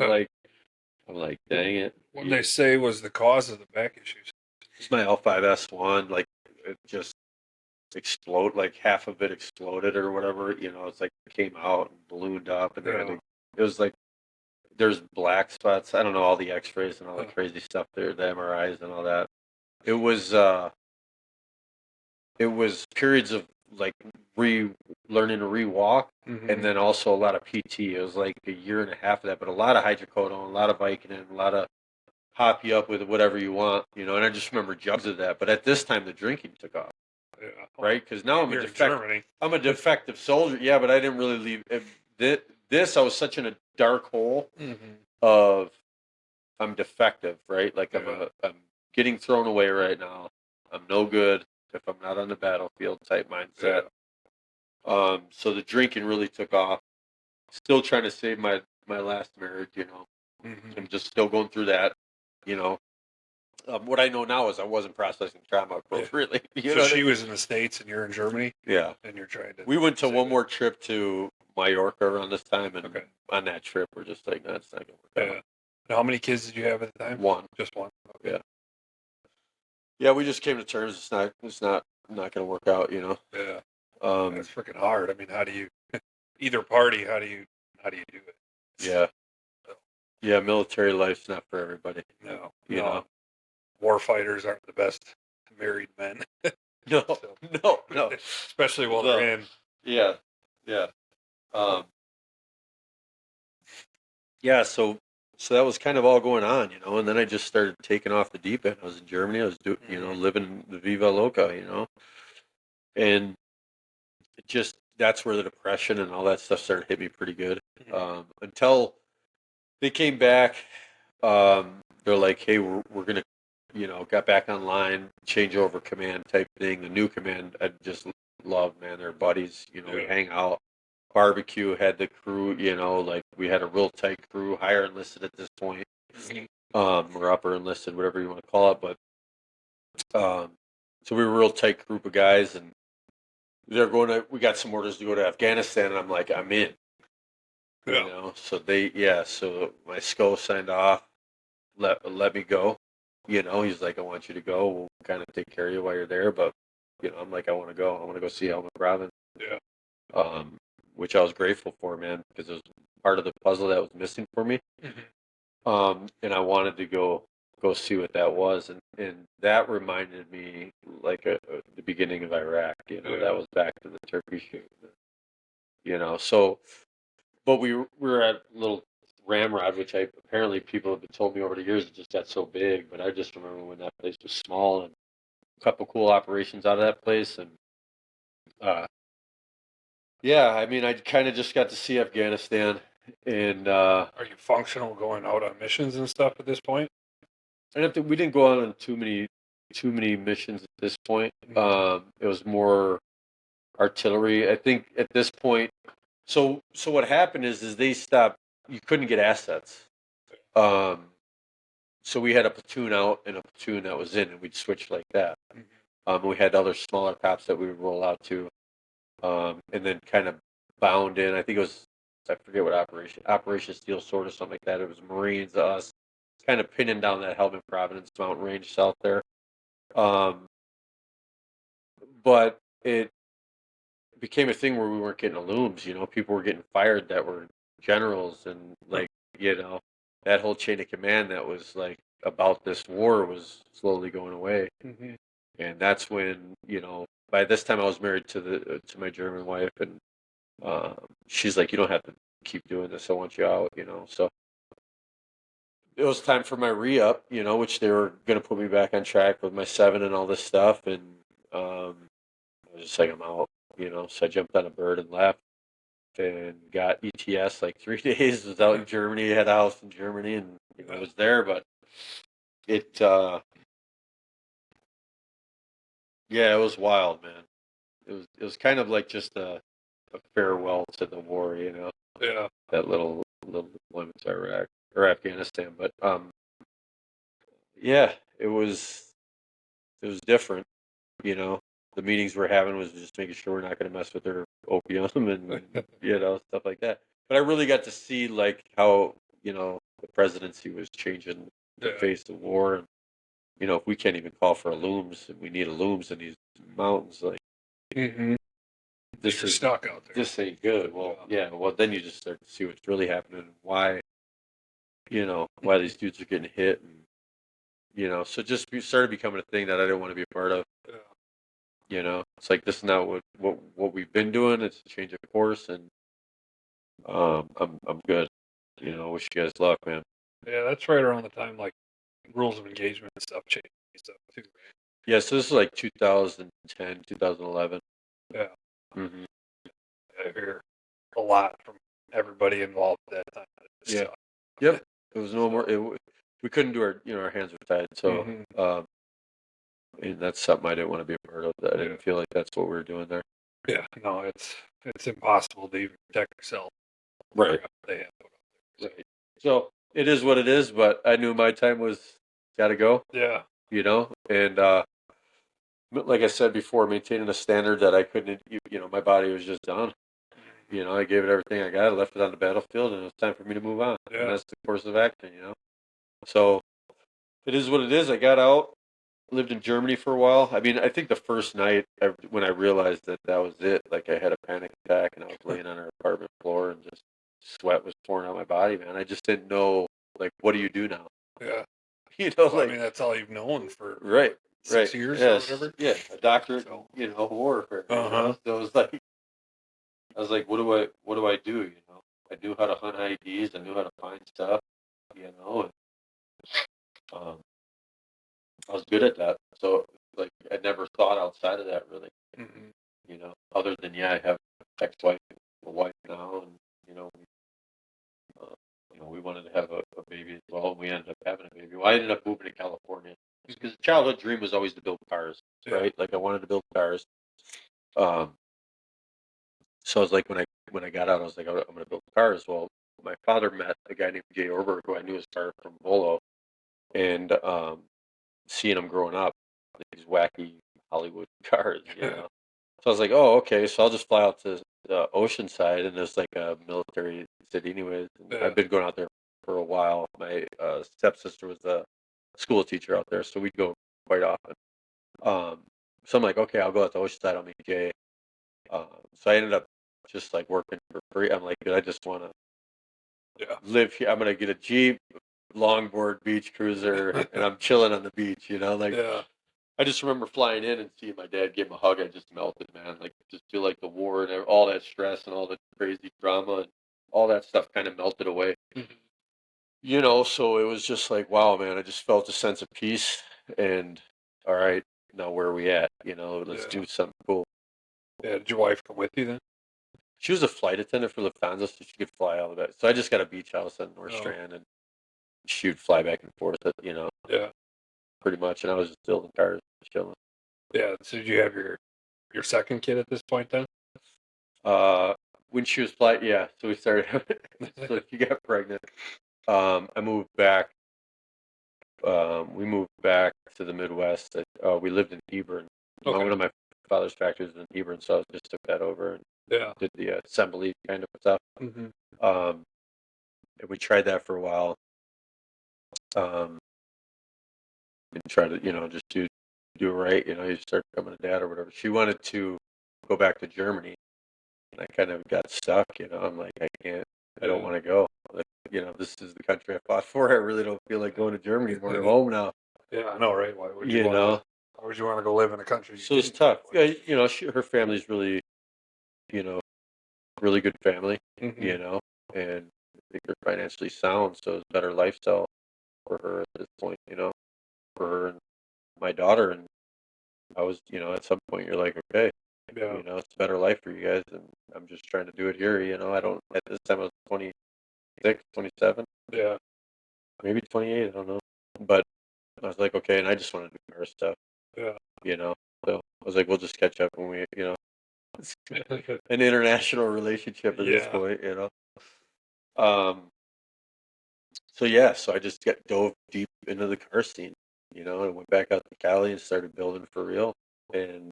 like, dang it. What they say was the cause of the back issues. It's my L5S1, like it just explode, like half of it exploded or whatever. It's like it came out and ballooned up, and it was like there's black spots. I don't know, all the X-rays and all the crazy stuff there, the MRIs and all that. It was periods of like learning to re-walk, and then also a lot of PT. It was like a year and a half of that, but a lot of hydrocodone, a lot of Vicodin, a lot of hop you up with whatever you want, And I just remember jugs of that. But at this time, the drinking took off, right? Because now I'm a defective soldier. Yeah, but I didn't really leave. I was such in a dark hole of I'm defective, right? Like I'm getting thrown away right now. I'm no good if I'm not on the battlefield type mindset. So the drinking really took off. Still trying to save my last marriage, I'm just still going through that, What I know now is I wasn't processing trauma appropriately. So she was in the States and you're in Germany? Yeah. And you're trying to... We went to one more trip to Mallorca around this time, and on that trip, we're just like, no, it's not going to work out. And how many kids did you have at the time? One. Just one? Okay. Yeah. Yeah, we just came to terms. It's not going to work out, Yeah. That's freaking hard. I mean, how do you... Either party, how do you do it? Yeah. Yeah, military life's not for everybody. No. You know. War fighters aren't the best married men. No. Especially while they're in. Yeah. Yeah, so that was kind of all going on, and then I just started taking off the deep end. I was in Germany. I was living the Viva Loca, and it just, that's where the depression and all that stuff started to hit me pretty good. Until they came back, they're like, hey, we're going to, got back online, change over command type thing. The new command, I just love, man. They're buddies, we hang out, barbecue, had the crew, like we had a real tight crew, higher enlisted at this point, or upper enlisted, whatever you want to call it. But, so we were a real tight group of guys, and we got some orders to go to Afghanistan, and I'm like, I'm in. So so my SCO signed off, let me go. He's like, I want you to go. We'll kind of take care of you while you're there. But, I'm like, I want to go. I want to go see Helmut Province. Yeah. Which I was grateful for, man, because it was part of the puzzle that was missing for me. And I wanted to go see what that was. And that reminded me, like, the beginning of Iraq. That was back to the Turkish, So, but we were at little Ramrod, which apparently people have been told me over the years, it just got so big. But I just remember when that place was small, and a couple cool operations out of that place. And yeah, I mean, I kind of just got to see Afghanistan. And are you functional going out on missions and stuff at this point? we didn't go out on too many missions at this point. It was more artillery, I think, at this point. So what happened is they stopped. You couldn't get assets. So we had a platoon out and a platoon that was in, and we'd switch like that. We had other smaller cops that we would roll out to, and then kind of bound in. I think it was, I forget what Operation Steel Sword or something like that. It was Marines, us, kind of pinning down that Helmut Province mountain range south there. But it became a thing where we weren't getting looms. People were getting fired that were generals, and like, that whole chain of command that was like about this war was slowly going away. And that's when, by this time I was married to my German wife, and she's like, you don't have to keep doing this. I want you out, So it was time for my re-up, which they were going to put me back on track with my 7 and all this stuff. And I was just like, I'm out, So I jumped on a bird and left, and got ETS like 3 days. Was out in Germany, had a house in Germany, and I was there. But it, yeah, it was wild, man. It was kind of like just a farewell to the war, Yeah. That little deployment to Iraq or Afghanistan. But yeah, it was different, The meetings we're having was just making sure we're not going to mess with their opium and stuff like that. But I really got to see like how the presidency was changing the face of war, and if we can't even call for a looms, and we need a looms in these mountains, like this is stuck out there. This ain't good. Well, yeah. Well, then you just start to see what's really happening and why why these dudes are getting hit, and so just started becoming a thing that I didn't want to be a part of. Yeah. It's like this is not what we've been doing. It's a change of course, and I'm good. Wish you guys luck, man. Yeah, that's right around the time like rules of engagement and stuff changed and stuff too. Yeah, so this is like 2010, 2011. Yeah, Mm-hmm. I hear a lot from everybody involved at that time. Yeah. Yep. It was no more. We couldn't do our hands were tied. So, and that's something I didn't want to be a part of. I didn't feel like that's what we were doing there. Yeah, no, it's impossible to even protect yourself. Right. They have put up there. Right. So it is what it is. But I knew my time was got to go. Yeah. And like I said before, maintaining a standard that I couldn't. My body was just done. I gave it everything I got. I left it on the battlefield, and it was time for me to move on. Yeah. And that's the course of action. So it is what it is. I got out, lived in Germany for a while. I mean, I think the first night when I realized that was it, like I had a panic attack and I was laying on our apartment floor and just sweat was pouring out my body, man. I just didn't know, like, what do you do now? Yeah. Well, I mean, that's all you've known for right, 6 years or whatever. Yeah, a doctorate, warfare. So it was like, I was like, what do I do? I knew how to hunt IDs. I knew how to find stuff. And, um, I was good at that. So like, I never thought outside of that really. Other than I have ex-wife, a wife now, and we wanted to have a baby as well. And we ended up having a baby. Well, I ended up moving to California because the childhood dream was always to build cars, right? Like I wanted to build cars. So I was like, when I got out, I was like, I'm going to build cars. Well, my father met a guy named Jay Orberg, who I knew his car from Volo, and seeing him growing up, these wacky Hollywood cars, So I was like, oh, okay. So I'll just fly out to Oceanside, and there's like a military city, anyways. And I've been going out there for a while. My stepsister was a school teacher out there, so we'd go quite often. So I'm like, okay, I'll go out to Oceanside. I'll meet Jay. So I ended up just like working for free. I'm like, dude, I just want to live here. I'm gonna get a Jeep, longboard, beach cruiser, and I'm chilling on the beach. I just remember flying in and seeing my dad give him a hug. I just melted, man. Like, just feel like the war and all that stress and all the crazy drama and all that stuff kind of melted away. So it was just like, wow, man. I just felt a sense of peace. And all right, now where are we at? Let's do something cool. Yeah. Did your wife come with you then? She was a flight attendant for Lufthansa, so she could fly all of that. So I just got a beach house on North Strand, and she'd fly back and forth. Yeah. Pretty much, and I was just building cars, chilling. Yeah. So did you have your second kid at this point then? When she was flight, yeah. So we started. So she got pregnant. I moved back. We moved back to the Midwest. We lived in Hebron. Okay. One of my father's factories was in Hebron, so I just took that over and did the assembly kind of stuff. And we tried that for a while. And try to, just do it right. You start becoming a dad or whatever. She wanted to go back to Germany, and I kind of got stuck. I'm like, I can't. I don't want to go. Like, this is the country I fought for. I really don't feel like going to Germany. We're home now. Yeah, I know, right? Why would you want to go live in a country? So it's tough. Yeah, her family's really, really good family. And I think they're financially sound, so it's a better lifestyle for her at this point. For her and my daughter. And I was, at some point you're like, okay, it's a better life for you guys, and I'm just trying to do it here. I don't. At this time I was 26, 27. Yeah. Maybe 28. I don't know. But I was like, okay, and I just wanted to do car stuff. Yeah. So I was like, we'll just catch up when we, it's an international relationship at this point. So yeah, so I just dove deep into the car scene. I went back out to Cali and started building for real, and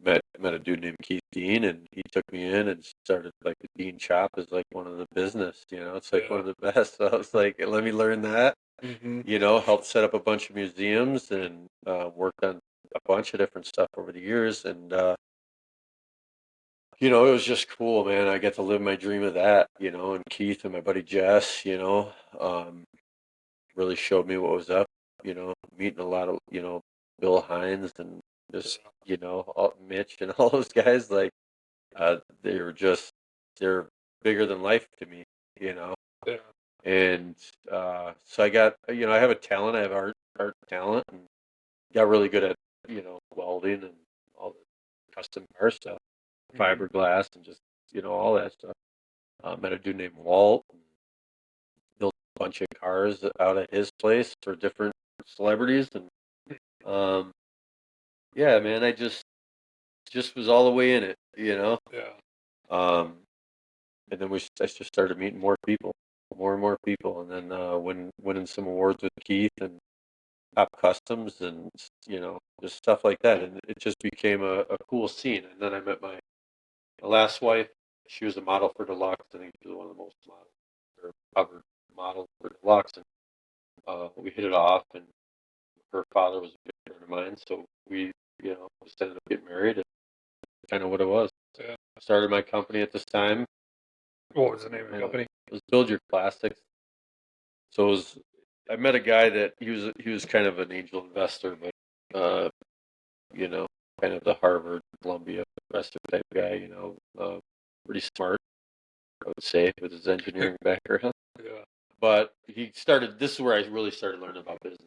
met a dude named Keith Dean, and he took me in and started, like, the Dean shop is like one of the business, it's like one of the best. So I was like, let me learn that. Helped set up a bunch of museums and worked on a bunch of different stuff over the years, and it was just cool, man. I got to live my dream of that, and Keith and my buddy Jess, really showed me what was up, meeting a lot of, Bill Hines and just, Mitch and all those guys, like, they were just, they're bigger than life to me, you know. Yeah. And so I got, I have a talent, I have art talent, and got really good at, welding and all the custom car stuff, fiberglass, and just, all that stuff. Met a dude named Walt, built a bunch of cars out at his place for different celebrities, and um, yeah, man, I just was all the way in it, Yeah. Um, and then I just started meeting more and more people, and then winning some awards with Keith and Top Customs, and just stuff like that, and it just became a cool scene. And then I met my last wife. She was a model for Deluxe. I think she was one of the most model or covered models for Deluxe, and we hit it off. And her father was a good friend of mine, so we just ended up getting married. And kind of what it was. Yeah. I started my company at this time. What was the name of the company? It was Build Your Plastics. So I met a guy that he was kind of an angel investor, but you know, kind of the Harvard, Columbia investor type guy. Pretty smart, I would say, with his engineering background. Yeah. But he started. This is where I really started learning about business,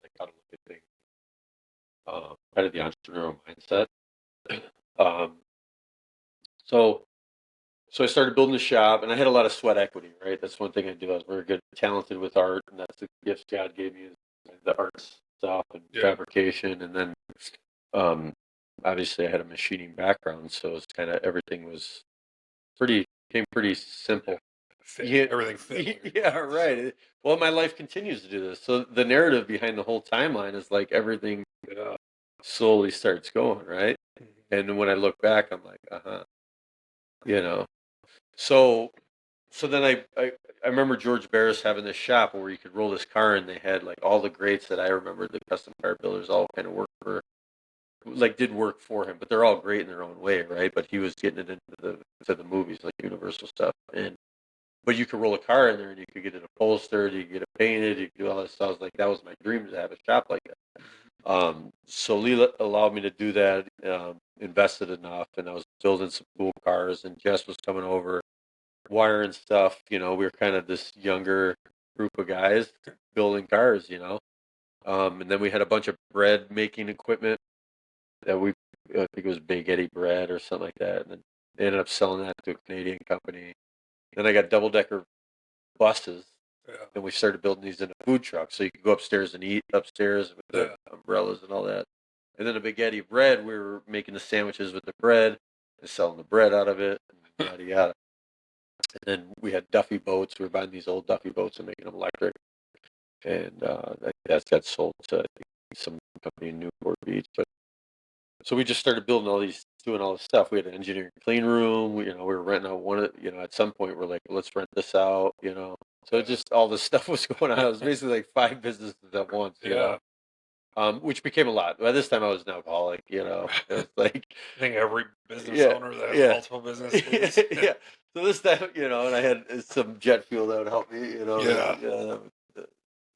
like how to look at things, kind of the entrepreneurial mindset. Um, so So I started building the shop, and I had a lot of sweat equity. Right, that's one thing I do. I was very good, talented with art, and that's the gifts God gave me, is the art stuff and fabrication. And then, um, obviously, I had a machining background, so it's kind of everything was came pretty simple. Everything fit. Yeah, right. Well, my life continues to do this. So the narrative behind the whole timeline is like everything slowly starts going, right? And when I look back, I'm like, you know. So then I remember George Barris having this shop where you could roll this car, and they had like all the greats that I remember, the custom car builders, all kind of did work for him, but they're all great in their own way, right? But he was getting it into the movies, like Universal stuff, but you could roll a car in there, and you could get it upholstered, you could get it painted, you could do all that stuff. I was like, that was my dream, to have a shop like that. So Lee allowed me to do that, invested enough, and I was building some cool cars, and Jess was coming over, wiring stuff. We were kind of this younger group of guys building cars, and then we had a bunch of bread making equipment that I think it was Big Eddie Bread or something like that. And then they ended up selling that to a Canadian company. Then I got double decker buses. Yeah. And we started building these in a food truck, so you could go upstairs and eat upstairs with the umbrellas and all that. And then a Big Eddie Bread, we were making the sandwiches with the bread and selling the bread out of it, and yada yada. And then we had Duffy boats. We were buying these old Duffy boats and making them electric. And that got sold to, I think, some company in Newport Beach. But so we just started doing all this stuff. We had an engineering clean room. We were renting out at some point we're like, let's rent this out. So just all this stuff was going on. It was basically like 5 businesses at once. Which became a lot. By this time, I was an alcoholic. It was like, I think every business owner that has multiple businesses. Yeah. So this time, and I had some jet fuel that would help me,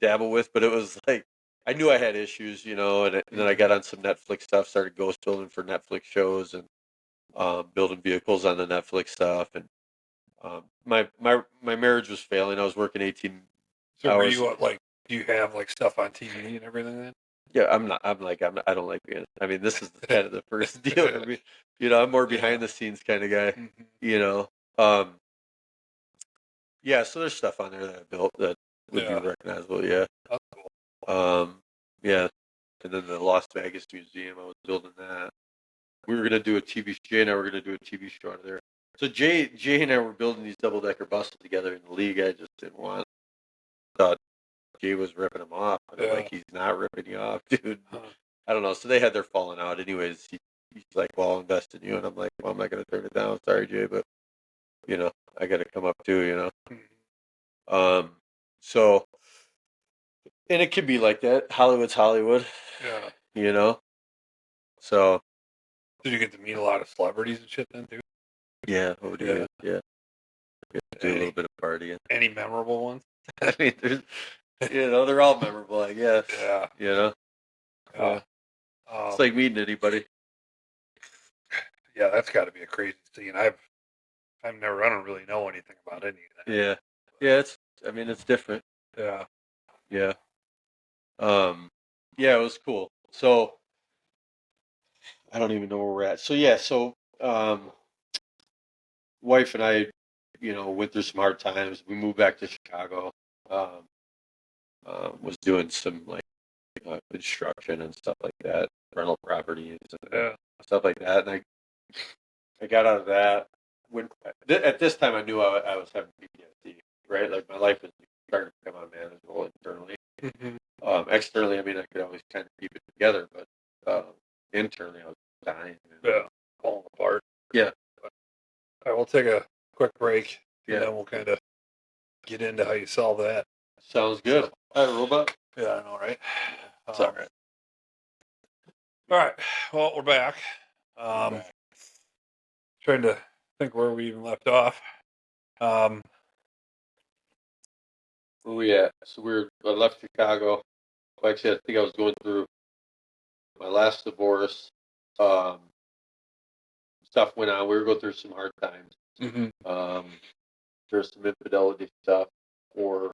dabble with. But it was like, I knew I had issues, and then I got on some Netflix stuff, started ghost building for Netflix shows, and building vehicles on the Netflix stuff. And my marriage was failing. I was working 18 So hours. were you like, do you have like stuff on TV and everything then? Yeah, I'm not. I don't like being. I mean, this is kind of the first deal for me. I'm more behind the scenes kind of guy. Yeah. So there's stuff on there that I built that would be recognizable. Yeah. That's cool. Yeah. And then the Las Vegas Museum, I was building that. We were gonna do a TV. Jay and I were gonna do a TV show out of there. So Jay and I were building these double decker buses together in the league. I just didn't want. Thought Jay was ripping them off, and I'm like, he's not ripping you off, dude. I don't know. So they had their falling out. Anyways, he's like, well, I'll invest in you. And I'm like, well, I'm not going to turn it down. Sorry, Jay, but, I got to come up too, So, and it can be like that. Hollywood's Hollywood. Yeah. So. Did you get to meet a lot of celebrities and shit then too? Yeah. Oh, dude. Yeah. Do a little bit of partying. Any memorable ones? I mean, there's, they're all memorable, I guess. Yeah. Yeah. It's like meeting anybody. Yeah, that's got to be a crazy scene. I don't really know anything about any of that. Yeah. It's different. Yeah. Yeah. Yeah, it was cool. So, I don't even know where we're at. So, wife and I, went through some hard times. We moved back to Chicago. Was doing some like construction and stuff like that, rental properties and stuff like that. And I got out of that when at this time I knew I was having PTSD, right? Like my life was starting to become unmanageable internally. Mm-hmm. Externally, I mean, I could always kind of keep it together, but internally, I was dying. Yeah, falling apart. Yeah. All right, we'll take a quick break, Yeah. and then we'll kind of get into how you solve that. Sounds good. Hi, robot. Yeah, I know, right? It's all right. All right. Well, we're back. Trying to think where we even left off. Where we at? So I left Chicago. Like I said, I think I was going through my last divorce. Stuff went on. We were going through some hard times. Mm-hmm. There's some infidelity stuff, or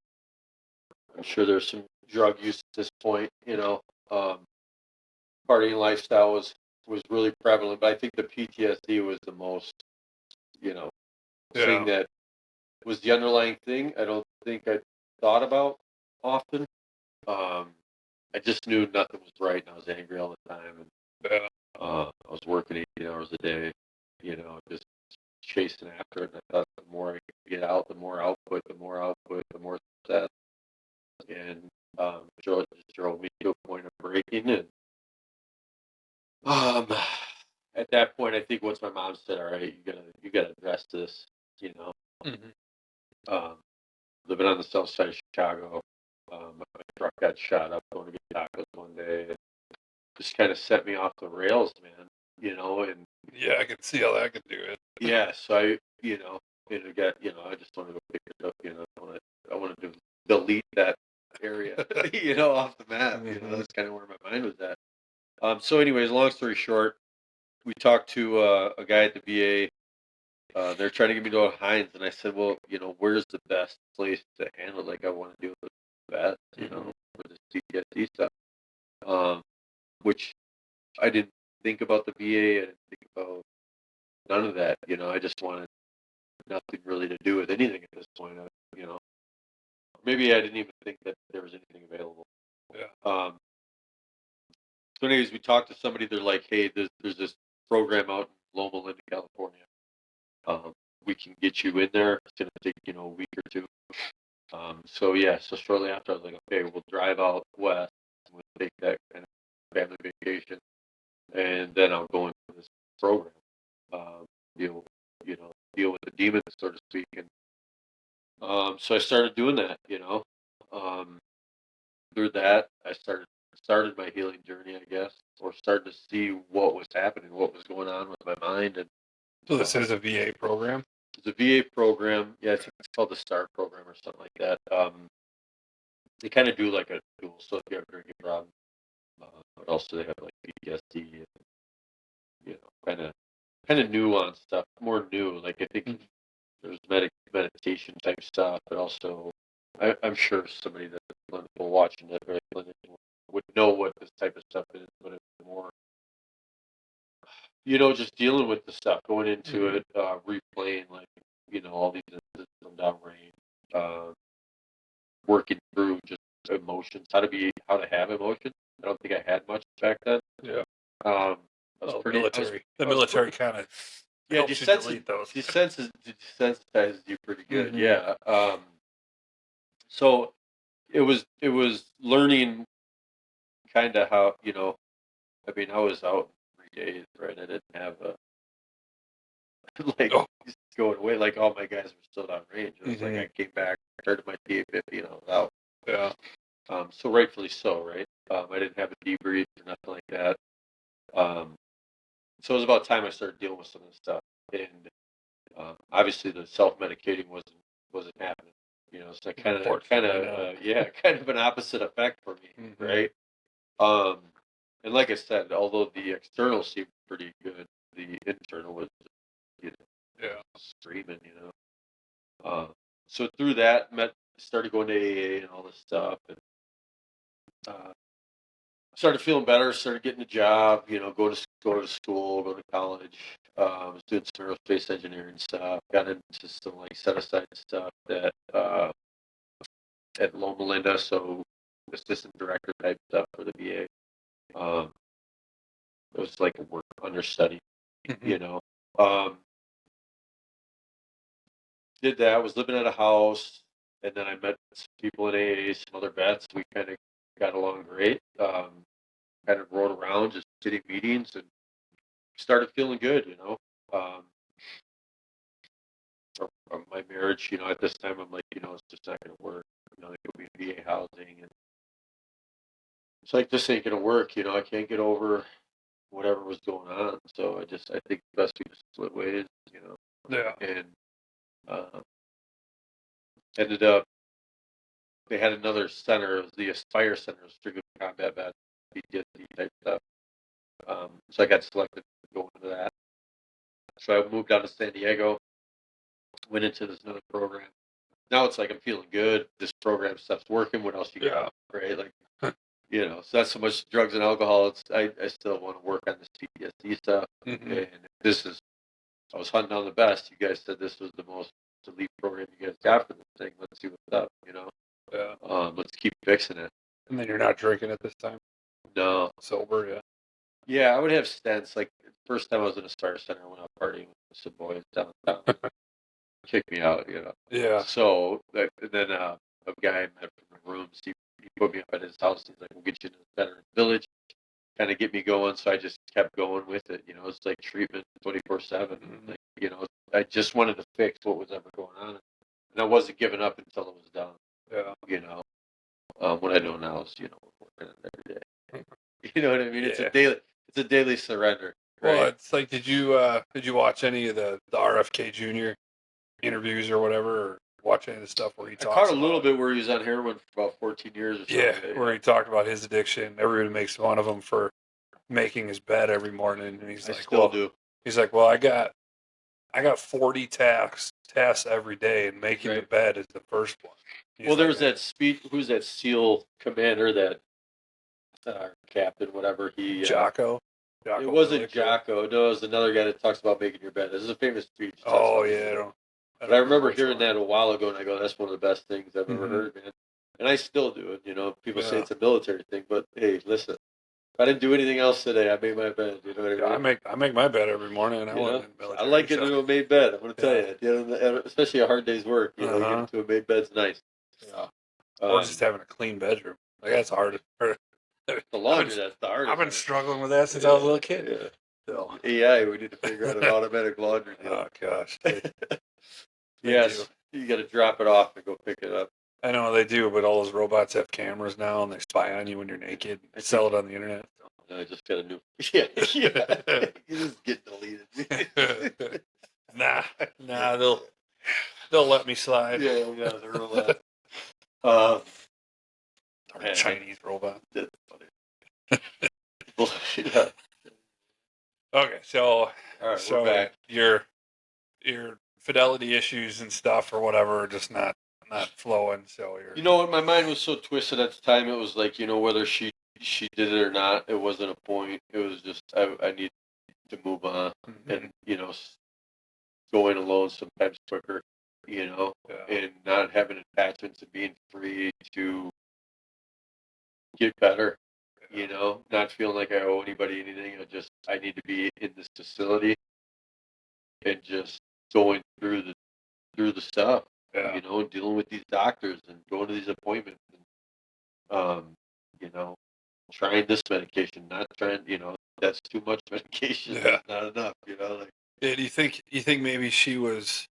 I'm sure there's some drug use at this point. Partying lifestyle was really prevalent, but I think the PTSD was the most, thing that was the underlying thing. I don't think I thought about often. I just knew nothing was right, and I was angry all the time. And I was working 18 hours a day, just chasing after it. And I thought the more I could get out, the more output, the more success. And it just drove me to a point of breaking. And at that point, I think once my mom said, "All right, you gotta address this," Mm-hmm. Living on the south side of Chicago, my truck got shot up going to get tacos one day. And just kind of set me off the rails, man. And yeah, I can see how that could do it. Yeah, so I I just wanted to pick it up. I wanted to delete that area, off the map. Mm-hmm. That's kind of where my mind was at. So, anyways, long story short, we talked to a guy at the VA. They're trying to get me to go to Hines, and I said, well, where's the best place to handle it? Like, I want to do it best, for this PTSD stuff. Which I didn't think about the VA. I didn't think about none of that. I just wanted nothing really to do with anything at this point. Maybe I didn't even think that there was anything available. Yeah. So, anyways, we talked to somebody. They're like, hey, there's this program out in Loma Linda, California. We can get you in there. It's going to take, a week or two. So shortly after, I was like, okay, we'll drive out west. We'll take that kind of family vacation, and then I'll go into this program. Deal with the demons, so to speak. And so I started doing that. Through that, I started my healing journey, I guess, or started to see what was happening, what was going on with my mind. And so this is a VA program? It's a VA program. Yeah, I think it's called the STAR program or something like that. They kind of do like a dual, so if you have a drinking problem, but also they have like PTSD and, kind of nuanced stuff, more new. Like I think there's meditation type stuff, but also I'm sure somebody that's clinical watching it very clinical would know what this type of stuff is, but it's more, just dealing with the stuff, going into it, replaying like, all these instances from downrange, working through just emotions, how to have emotions. I don't think I had much back then. Yeah. I was pretty military. The military kind of helps you delete those. Desensitizes you pretty good. Yeah. So it was learning kind of how, I was out 3 days, right? I didn't have just going away. Like all my guys were still down range. It was like I came back, started my TA-50, and I was out. Yeah. So rightfully so, right? I didn't have a debrief or nothing like that. So it was about time I started dealing with some of this stuff, and obviously the self-medicating wasn't happening. So kind of an opposite effect for me, right? And like I said, although the external seemed pretty good, the internal was, screaming, So through that, started going to AA and all this stuff, and started feeling better. Started getting a job, go to school, go to college. Was doing some aerospace engineering stuff. Got into some like set aside stuff that at Loma Linda, so assistant director type stuff for the VA. It was like a work understudy, Did that. Was living at a house, and then I met some people in AA, some other vets. We kind of got along great. Kind of rode around, just sitting meetings, and started feeling good. My marriage, at this time, I'm like, it's just not going to work. They put me in VA housing, and it's like, this ain't going to work. I can't get over whatever was going on. So I think the best we just split ways. Yeah. And ended up, they had another center. It was the Aspire Center, it was strictly combat vet, PTSD type stuff. So I got selected to go into that. So I moved down to San Diego, went into this another program. Now it's like I'm feeling good. This program stuff's working. What else you got? Right? Like, so that's so much drugs and alcohol. I still want to work on this PTSD stuff. And I was hunting on the best. You guys said this was the most elite program you guys got for this thing. Let's see what's up, Yeah. Let's keep fixing it. And then you're not drinking at this time? No. Sober, yeah. Yeah, I would have stents. Like, the first time I was in a Aspire Center, I went out partying with some boys downtown. Kicked me out, Yeah. So, and then a guy I met from the rooms, he put me up at his house. He's like, we'll get you to the Veteran Village, kind of get me going. So I just kept going with it. It's like treatment 24/7. Like, I just wanted to fix what was ever going on. And I wasn't giving up until it was done. Yeah. What I know now is, working on it every day. You know what I mean? Yeah. It's a daily surrender. Right? Well, it's like, did you watch any of the RFK Jr. interviews or whatever, or watch any of the stuff where he talks? I caught a little bit where he was on heroin for about 14 years or something. Yeah, where he talked about his addiction. Everybody makes fun of him for making his bed every morning, and he's like, he's like, well, I got 40 tasks every day, and making the bed is the first one. Well, there was that who's that SEAL commander, that captain, whatever, Jocko. It wasn't Jocko. No, it was another guy that talks about making your bed. This is a famous speech. Oh, yeah. But I remember hearing that a while ago, and I go, that's one of the best things I've ever heard, man. And I still do it. People say it's a military thing, but hey, listen. If I didn't do anything else today, I made my bed. You know what I mean? I make my bed every morning. I like getting into a made bed. I'm going to tell you. Especially a hard day's work. Getting into a made bed's nice. Yeah. Or just having a clean bedroom. Like, that's hard. The laundry, that's the hardest. I've been struggling with that since I was a little kid. Yeah. So. Yeah, we need to figure out an automatic laundry deal. Oh, gosh. Yes, you got to drop it off and go pick it up. I know they do, but all those robots have cameras now, and they spy on you when you're naked. They sell it on the internet. I just got a new. Yeah. You just get deleted. Nah, they'll let me slide. Yeah, they're robot. Chinese robot. That's funny. Yeah. Okay, so we're back. Your fidelity issues and stuff or whatever are just not flowing. So you're. My mind was so twisted at the time. It was like, whether she did it or not, it wasn't a point. It was just I need to move on, and going alone sometimes quicker, and not having attachments and being free to get better. Not feeling like I owe anybody anything. I need to be in this facility and just going through the stuff, dealing with these doctors and going to these appointments and, trying this medication, not trying, that's too much medication. Yeah. That's not enough, Yeah, do you think maybe she was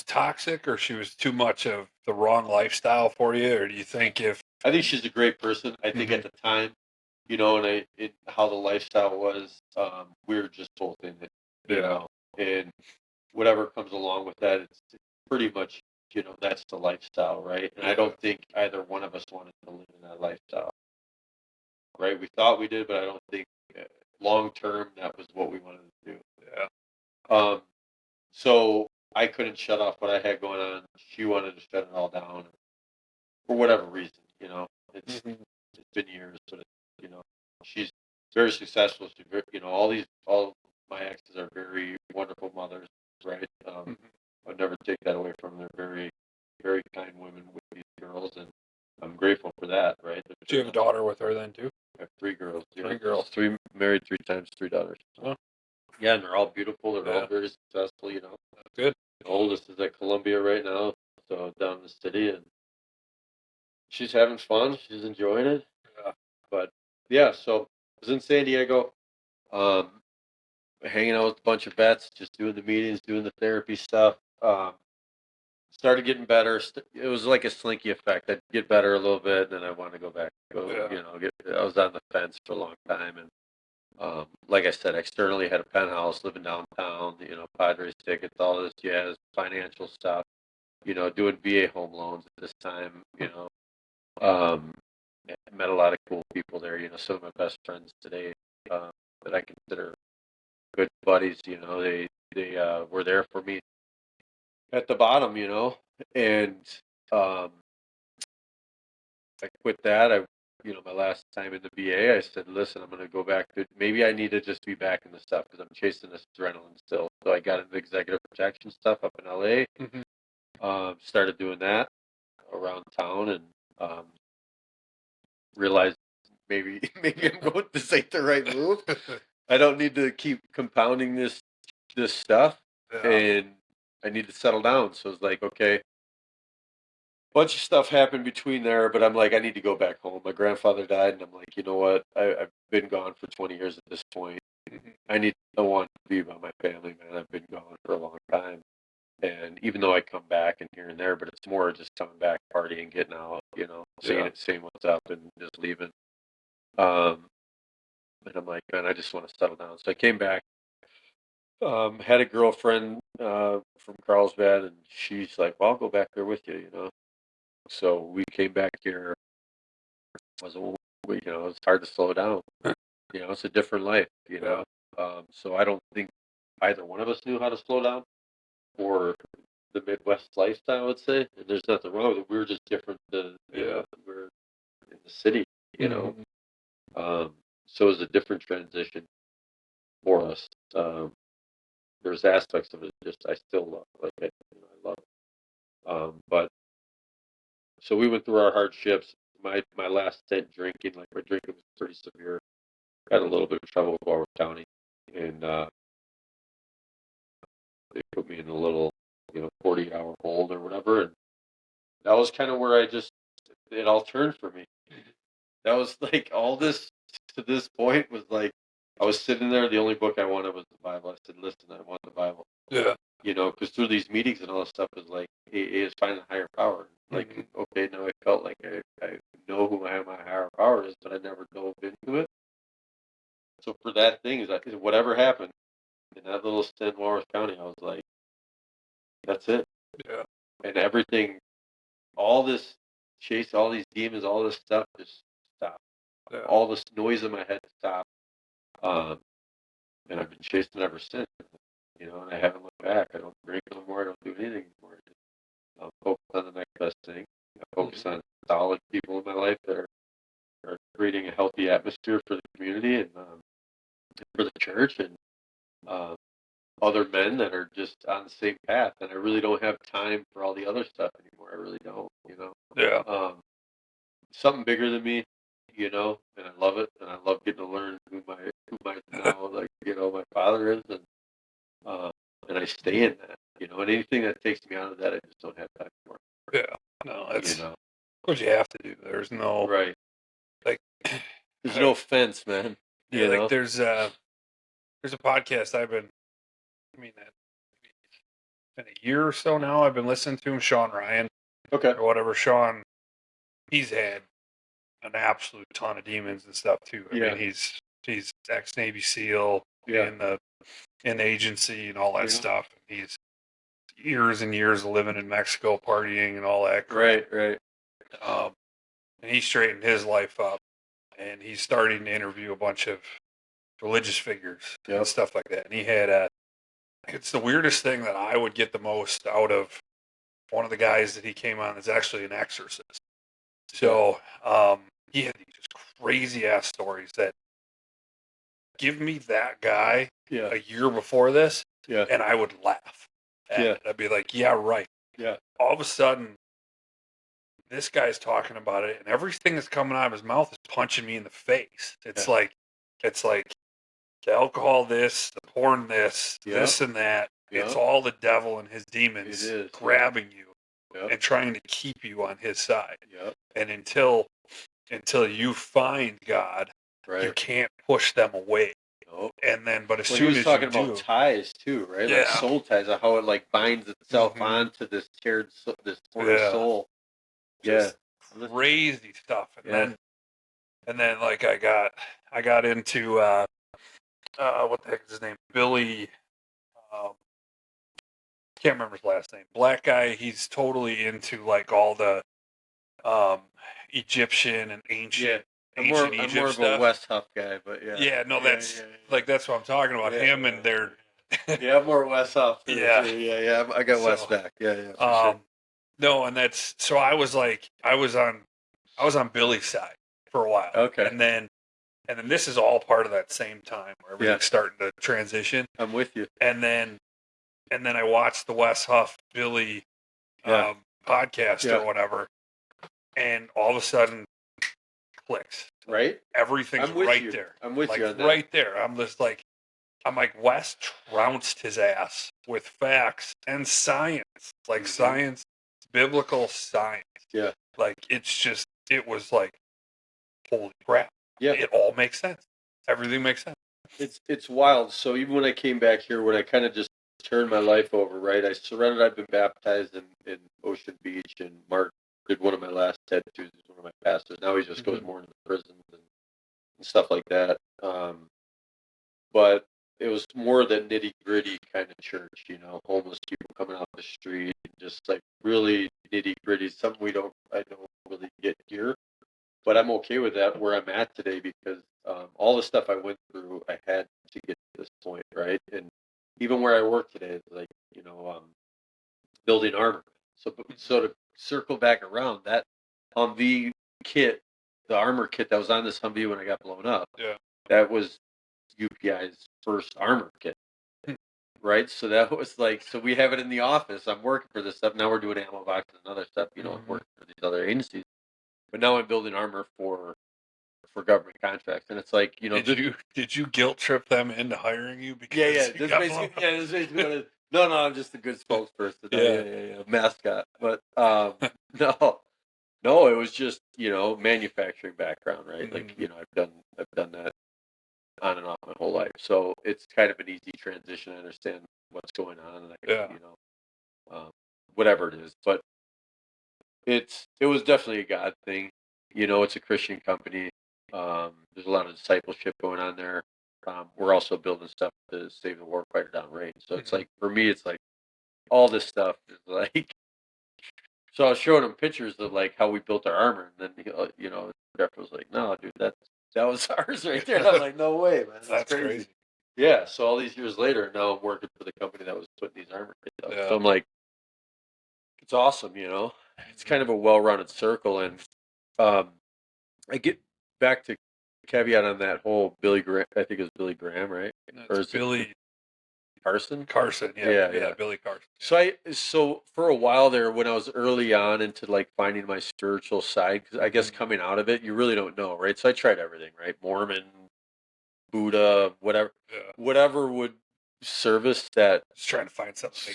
toxic, or she was too much of the wrong lifestyle for you? Or do you think I think she's a great person. I think at the time, and how the lifestyle was, we were just both in it, and whatever comes along with that, it's pretty much, that's the lifestyle, right? And I don't think either one of us wanted to live in that lifestyle, right? We thought we did, but I don't think long term that was what we wanted to do. So I couldn't shut off what I had going on. She wanted to shut it all down for whatever reason, It's been years, but she's very successful. She's very, all my exes are very wonderful mothers, right? I'd never take that away from them. They're very, very kind women with these girls, and I'm grateful for that, right? Do you have a daughter with her then too? I have 3 girls. Three girls. 3 married 3 times, 3 daughters. Oh. Yeah, and they're all beautiful. They're all very successful. Good. The oldest is at Columbia right now, so down in the city, and she's having fun. She's enjoying it. But yeah, so I was in San Diego, hanging out with a bunch of vets, just doing the meetings, doing the therapy stuff. Started getting better. It was like a slinky effect. I'd get better a little bit, and then I wanted to go back. I was on the fence for a long time, and like I said, externally had a penthouse, living downtown. Padres tickets, all this jazz, financial stuff. Doing VA home loans at this time. Met a lot of cool people there. Some of my best friends today that I consider good buddies. They were there for me at the bottom. And I quit that. My last time in the VA, I said, listen, I'm going to go back to, maybe I need to just be back in the stuff because I'm chasing this adrenaline still. So I got into executive protection stuff up in LA. Started doing that around town, and realized maybe I'm going, this ain't the right move. I don't need to keep compounding this stuff, and I need to settle down. So it's like, okay, bunch of stuff happened between there, but I'm like, I need to go back home. My grandfather died, and I'm like, you know what? I've been gone for 20 years at this point. I want to be by my family, man. I've been gone for a long time. And even though I come back and here and there, but it's more just coming back, partying, getting out, seeing what's up and just leaving. And I'm like, man, I just want to settle down. So I came back, had a girlfriend from Carlsbad, and she's like, well, I'll go back there with you, So we came back here. It's hard to slow down. It's a different life, So I don't think either one of us knew how to slow down, or the Midwest lifestyle, I would say. And there's nothing wrong with it. We were just different. We're in the city, So it was a different transition for us. There's aspects of it just I still love. I love it. But so we went through our hardships. My last stint drinking, my drinking was pretty severe. Had a little bit of trouble with Warwick County, and they put me in a little 40-hour hold or whatever, and that was kind of where it all turned for me. That was like all this to this point was like I was sitting there. The only book I wanted was the Bible. I said, "Listen, I want the Bible." Yeah. Because through these meetings and all this stuff is like it is finding a higher power. Like, okay, now I felt like I know who my higher power is, but I never dove into it. So for that thing, is like whatever happened in that little stint in Warwick County, I was like, that's it. Yeah. And everything, all this chase, all these demons, all this stuff just stopped. Yeah. All this noise in my head stopped. And I've been chasing ever since. And I haven't looked back. I don't drink anymore. I don't do anything anymore. I'm focused on the next best thing. I focus on solid people in my life that are creating a healthy atmosphere for the community and for the church, and other men that are just on the same path. And I really don't have time for all the other stuff anymore. I really don't. Yeah. Something bigger than me, and I love it. And I love getting to learn who my now my father is, and I stay in that. And anything that takes me out of that, I just don't have time for. Yeah. No, that's what you have to do. There's no right. There's no fence, man. Yeah, there's a podcast I've been. It's been a year or so now. I've been listening to him, Sean Ryan. Okay. Or whatever Sean he's had an absolute ton of demons and stuff too. I mean, he's ex-Navy SEAL in the agency and all that stuff. He's years and years of living in Mexico, partying and all that crap. Right. And he straightened his life up, and he's starting to interview a bunch of religious figures and stuff like that. And he had it's the weirdest thing that I would get the most out of one of the guys that he came on is actually an exorcist. So he had these just crazy ass stories that give me that guy a year before this, and I would laugh. I'd be like, yeah, right. Yeah. All of a sudden, this guy's talking about it, and everything that's coming out of his mouth is punching me in the face. It's like the alcohol, this, the porn, this and that. It's all the devil and his demons grabbing you and trying to keep you on his side. And until you find God, you can't push them away. And then, but as soon as you do, he was talking about ties too, right? Like soul ties, how it like binds itself onto this this soul. Just crazy stuff. And then like I got into what the heck is his name? Billy. Can't remember his last name. Black guy. He's totally into like all the Egyptian and ancient. I'm more of a West Huff guy, but that's that's what I'm talking about. Him and their. I'm more West Huff. I got West back. Sure. No, and that's so. I was on Billy's side for a while. Okay, and then this is all part of that same time where everything's starting to transition. I'm with you. And then I watched the Wes Huff Billy podcast or whatever, and all of a sudden clicks. Right, everything's right there. I'm with you on that. Right there. I'm like Wes trounced his ass with facts and science, like science, biblical science. Yeah, like it was like, holy crap. Yeah, it all makes sense. Everything makes sense. It's wild. So even when I came back here, when I kind of just turned my life over, right? I surrendered. I've been baptized in Ocean Beach, and Mark did one of my last tattoos. He's one of my pastors. Now he just goes more into the prisons and stuff like that. But it was more the nitty gritty kind of church, homeless people coming off the street, just like really nitty gritty, something I don't really get here. But I'm okay with that where I'm at today because all the stuff I went through, I had to get to this point, right? And even where I work today is like, building armor. So to circle back around, that Humvee kit, the armor kit that was on this Humvee when I got blown up, that was UPI's first armor kit, right? So that was like, so we have it in the office. I'm working for this stuff. Now we're doing ammo boxes and other stuff, I'm working for these other agencies. But now I'm building armor for government contracts, and it's like Did you guilt trip them into hiring you? Because this basically no, I'm just a good spokesperson. Mascot, but no, it was just manufacturing background, right? Like I've done that on and off my whole life, so it's kind of an easy transition. I understand what's going on, and whatever it is, but it was definitely a God thing. It's a Christian company. There's a lot of discipleship going on there. We're also building stuff to save the warfighter downrange. So it's like, for me, it's like all this stuff is like. So I was showing him pictures of like how we built our armor, and then Jeff was like, "No, dude, that was ours right there." And I'm like, "No way, man, that's crazy." Yeah. So all these years later, now I'm working for the company that was putting these armor kits up. So I'm like, it's awesome, It's kind of a well-rounded circle, and I get back to caveat on that whole Billy Graham. I think it was Billy Graham, right? Or is Billy Carson? Carson, yeah, Billy Carson. Yeah. So for a while there, when I was early on into like finding my spiritual side, because I guess coming out of it, you really don't know, right? So I tried everything, right? Mormon, Buddha, whatever would service that. Just trying to find something.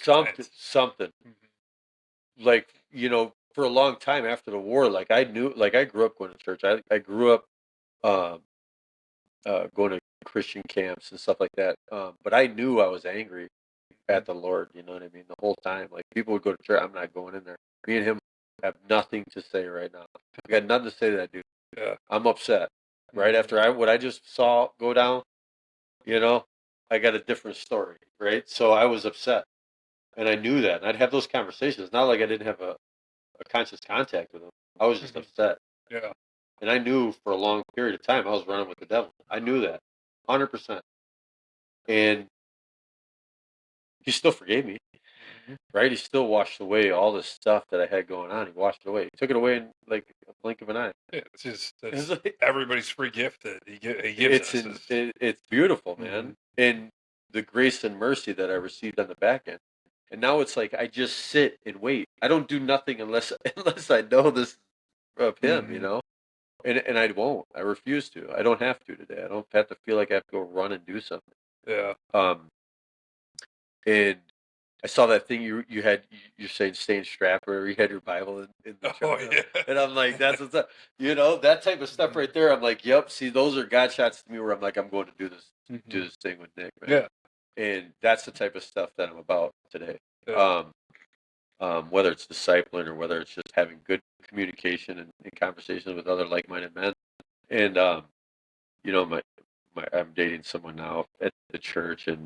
Something. Like, for a long time after the war, like I grew up going to church. I grew up going to Christian camps and stuff like that. But I knew I was angry at the Lord, you know what I mean? The whole time. Like people would go to church, I'm not going in there. Me and him have nothing to say right now. I got nothing to say to that dude. Yeah. I'm upset. Right after what I just saw go down, I got a different story, right? So I was upset, and I knew that. And I'd have those conversations. Not like I didn't have a conscious contact with them. I was just upset. Yeah. And I knew for a long period of time I was running with the devil. I knew that, 100%. And he still forgave me, right? He still washed away all the stuff that I had going on. He washed it away. He took it away in like a blink of an eye. Yeah, it's just It's that's like, everybody's free gift that he gives us. it's beautiful, man. And the grace and mercy that I received on the back end. And now it's like I just sit and wait. I don't do nothing unless I know this of him, And I won't. I refuse to. I don't have to today. I don't have to feel like I have to go run and do something. Yeah. And I saw that thing you're saying staying strapped where you had your Bible in the truck. Yeah. And I'm like, that's what's up. That type of stuff right there. I'm like, yep. See, those are God shots to me where I'm like, I'm going to do this thing with Nick, man. Yeah. And that's the type of stuff that I'm about today. Yeah. Whether it's discipling or whether it's just having good communication and conversations with other like-minded men. And I'm dating someone now at the church, and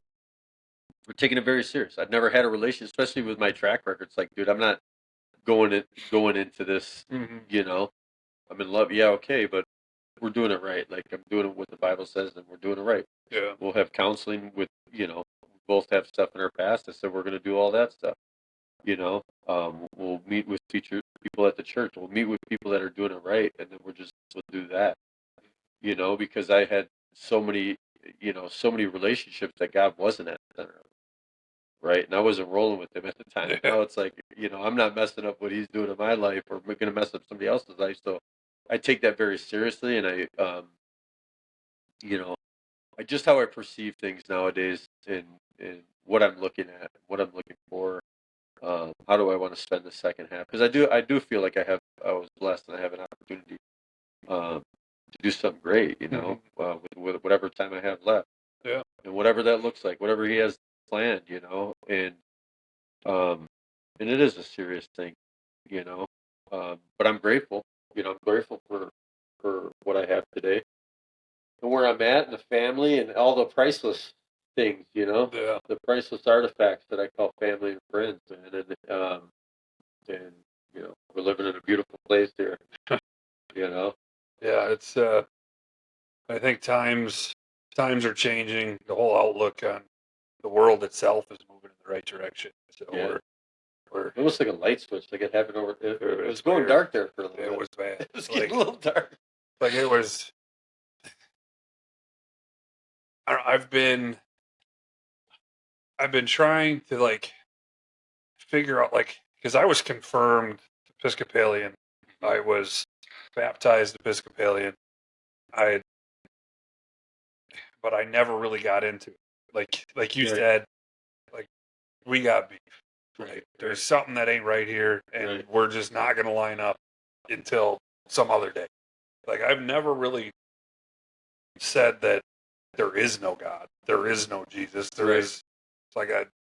we're taking it very serious. I've never had a relationship, especially with my track record. It's like, dude, I'm not going into this. I'm in love. Yeah, okay, but we're doing it right. Like I'm doing it what the Bible says, and we're doing it right. Yeah. We'll have counseling with we both have stuff in our past. I said we're going to do all that stuff. We'll meet with people at the church. We'll meet with people that are doing it right, and then we'll do that. Because I had so many relationships that God wasn't at the center of, right? And I wasn't rolling with him at the time. Yeah. Now it's like, I'm not messing up what he's doing in my life, or going to mess up somebody else's life. So I take that very seriously, and I just how I perceive things nowadays, and what I'm looking at, what I'm looking for. How do I want to spend the second half? Because I do feel like I was blessed and I have an opportunity to do something great, with whatever time I have left. Yeah. And whatever that looks like, whatever he has planned, and it is a serious thing, but I'm grateful, I'm grateful for what I have today and where I'm at and the family and all the priceless things, Yeah. the priceless artifacts that I call family and friends, man. And we're living in a beautiful place here, Yeah. It's I think times are changing. The whole outlook on the world itself is moving in the right direction. So Yeah. we're almost like a light switch, like it happened over. It was going weird. dark there for a little bit. It was bad. It was getting a little dark. Like it was. I don't know, I've been trying to like figure out because I was confirmed Episcopalian. I was baptized Episcopalian. But I never really got into it. Like you said, like we got beef. Right. There's something that ain't right here, and we're just not going to line up until some other day. Like I've never really said that there is no God, there is no Jesus, there is.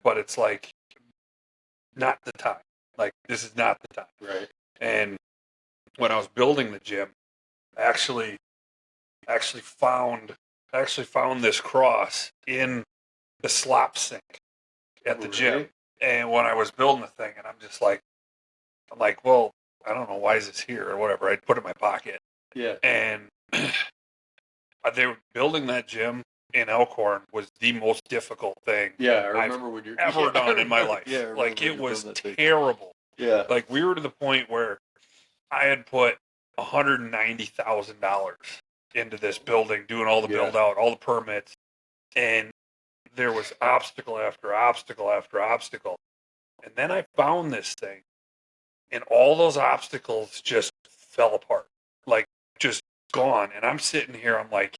But it's like not the time. Like this is not the time. Right. And when I was building the gym, I actually found this cross in the slop sink at the gym. And when I was building the thing, and I'm like, well, I don't know, why is this here or whatever. I'd put it in my pocket. Yeah. And they were building that gym in Elkhorn was the most difficult thing I remember when you're ever done in my life. Like it was terrible. Yeah. Like we were to the point where I had put $190,000 into this building, doing all the build out, all the permits, and there was obstacle after obstacle after obstacle. And then I found this thing, and all those obstacles just fell apart, like just gone. And I'm sitting here, I'm like,